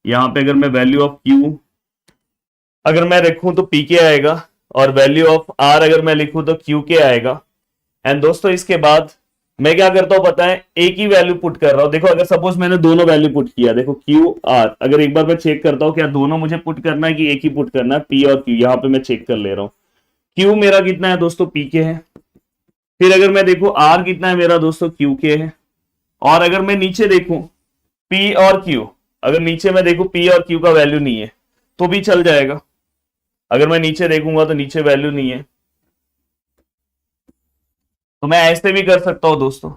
यहां पे अगर मैं वैल्यू ऑफ Q अगर मैं लिखूं तो P के आएगा, और वैल्यू ऑफ R अगर मैं लिखूं तो Q के आएगा। एंड दोस्तों इसके बाद मैं क्या करता हूं पता है, एक ही वैल्यू पुट कर रहा हूं। देखो अगर सपोज मैंने दोनों वैल्यू पुट किया, देखो Q R, अगर एक बार मैं चेक करता हूं क्या दोनों मुझे पुट करना है कि एक ही पुट करना है, P और Q, यहां पे मैं चेक कर ले रहा हूं। Q मेरा कितना है दोस्तों, P के है। फिर अगर मैं देखूं R कितना है मेरा दोस्तों, Q के है। और अगर मैं नीचे देखूं P और Q, अगर नीचे मैं देखूं P और Q का वैल्यू नहीं है तो भी चल जाएगा। अगर मैं नीचे देखूंगा तो नीचे वैल्यू नहीं है, तो मैं ऐसे भी कर सकता हूं दोस्तों,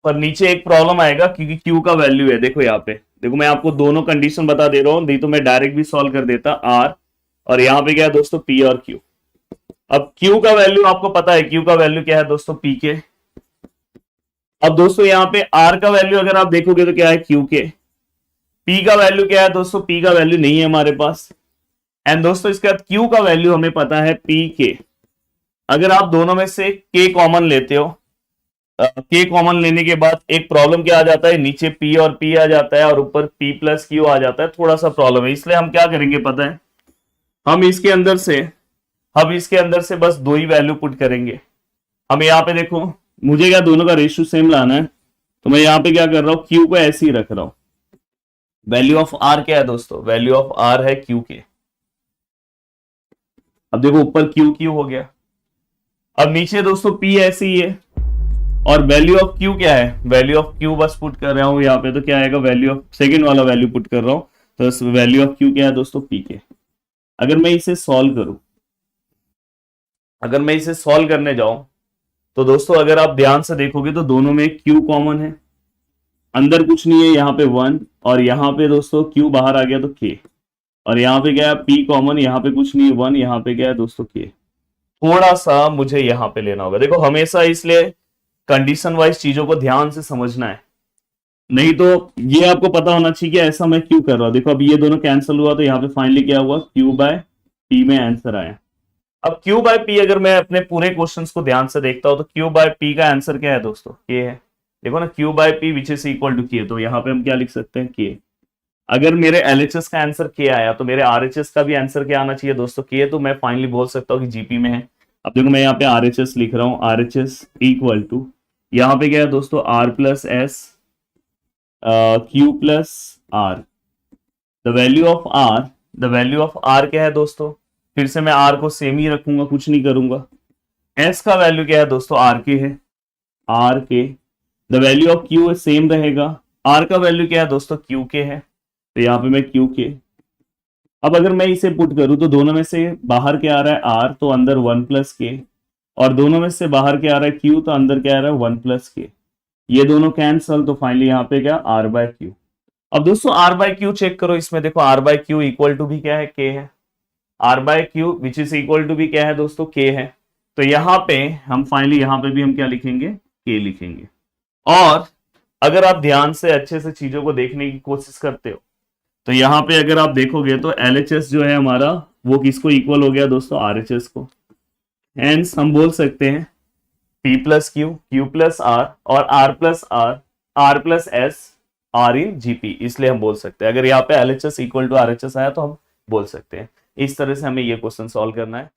पर नीचे एक प्रॉब्लम आएगा क्योंकि Q का वैल्यू है। देखो यहाँ पे, देखो मैं आपको दोनों कंडीशन बता दे रहा हूं, नहीं तो मैं डायरेक्ट भी सॉल्व कर देता R, और यहाँ पे क्या है दोस्तों, P और Q। अब Q का वैल्यू आपको पता है, Q का वैल्यू क्या है दोस्तों, P के। अब दोस्तों यहाँ पे R का वैल्यू अगर आप देखोगे तो क्या है, Q के। P का वैल्यू क्या है दोस्तों, P का वैल्यू नहीं है हमारे पास। एंड दोस्तों इसके बाद Q का वैल्यू हमें पता है, P के। अगर आप दोनों में से K कॉमन लेते हो, K कॉमन लेने के बाद एक प्रॉब्लम क्या आ जाता है, नीचे P और P आ जाता है और ऊपर P प्लस Q आ जाता है, थोड़ा सा प्रॉब्लम है। इसलिए हम क्या करेंगे पता है, हम इसके अंदर से बस दो ही वैल्यू पुट करेंगे। हम यहाँ पे देखो, मुझे क्या दोनों का रेशियो सेम लाना है, तो मैं यहाँ पे क्या कर रहा हूँ, Q को ऐसे ही रख रहा हूं। वैल्यू ऑफ R क्या है दोस्तों, वैल्यू ऑफ R है Q के। अब देखो ऊपर Q हो गया, अब नीचे दोस्तों P ऐसे ही है, और वैल्यू ऑफ Q क्या है, वैल्यू ऑफ Q बस पुट कर रहा हूं यहाँ पे, तो क्या आएगा, वैल्यू ऑफ सेकेंड वाला वैल्यू पुट कर रहा हूं, तो वैल्यू ऑफ Q क्या है दोस्तों, P के। अगर मैं इसे सॉल्व करूं, अगर मैं इसे सॉल्व करने जाऊं तो दोस्तों अगर आप ध्यान से देखोगे तो दोनों में Q कॉमन है, अंदर कुछ नहीं है, यहाँ पे 1 और यहाँ पे दोस्तों Q बाहर आ गया तो K, और यहाँ पे क्या है P कॉमन, यहाँ पे कुछ नहीं है 1, यहाँ पे क्या है दोस्तों K। थोड़ा सा मुझे यहाँ पे लेना होगा, देखो हमेशा इसलिए कंडीशन वाइज चीजों को ध्यान से समझना है, नहीं तो ये आपको पता होना चाहिए कि ऐसा मैं क्यों कर रहा हूं। देखो अब ये दोनों कैंसिल हुआ तो यहाँ पे फाइनली क्या हुआ, Q बाय P में आंसर आया। अब Q बाय P अगर मैं अपने पूरे क्वेश्चंस को ध्यान से देखता हूं तो Q बाय P का आंसर क्या है दोस्तों, K है। देखो ना Q by P which is equal to K, तो यहाँ पे हम क्या लिख सकते हैं K। अगर मेरे LHS का आंसर K आया तो मेरे RHS का भी आंसर क्या आना चाहिए दोस्तों, K। तो मैं फाइनली बोल सकता हूँ कि GP में है। अब देखो मैं यहाँ पे RHS लिख रहा हूँ, RHS इक्वल टू यहाँ पे क्या है दोस्तों R plus S Q plus R। The value of R क्या है दोस्तों, फिर से मैं R को सेम ही रखूंगा, कुछ नहीं करूंगा। S का वैल्यू क्या है दोस्तों, R के है, R के। The value of Q same रहेगा, R का वैल्यू क्या है दोस्तों, Q के है, तो यहाँ पे मैं Q के। अब अगर मैं इसे पुट करूं तो दोनों में से बाहर क्या आ रहा है R, तो अंदर 1 प्लस के, और दोनों में से बाहर क्या आ रहा है Q, तो अंदर क्या आ रहा है 1 प्लस के। ये दोनों कैंसल, तो फाइनली यहाँ पे क्या R बाय Q। अब दोस्तों R बाय Q चेक करो, इसमें देखो R by Q equal to भी क्या है, K है। R by Q which is equal to भी क्या है दोस्तों, K है। तो यहाँ पे हम फाइनली यहाँ पे भी हम क्या लिखेंगे, K लिखेंगे। और अगर आप ध्यान से अच्छे से चीजों को देखने की कोशिश करते हो तो यहाँ पे अगर आप देखोगे तो LHS जो है हमारा वो किसको इक्वल हो गया दोस्तों, RHS को। हेंस हम बोल सकते हैं P plus Q, Q plus R और R plus R plus S R इन GP, इसलिए हम बोल सकते हैं अगर यहाँ पे LHS इक्वल टू RHS आया तो हम बोल सकते हैं। इस तरह से हमें ये क्वेश्चन सॉल्व करना है।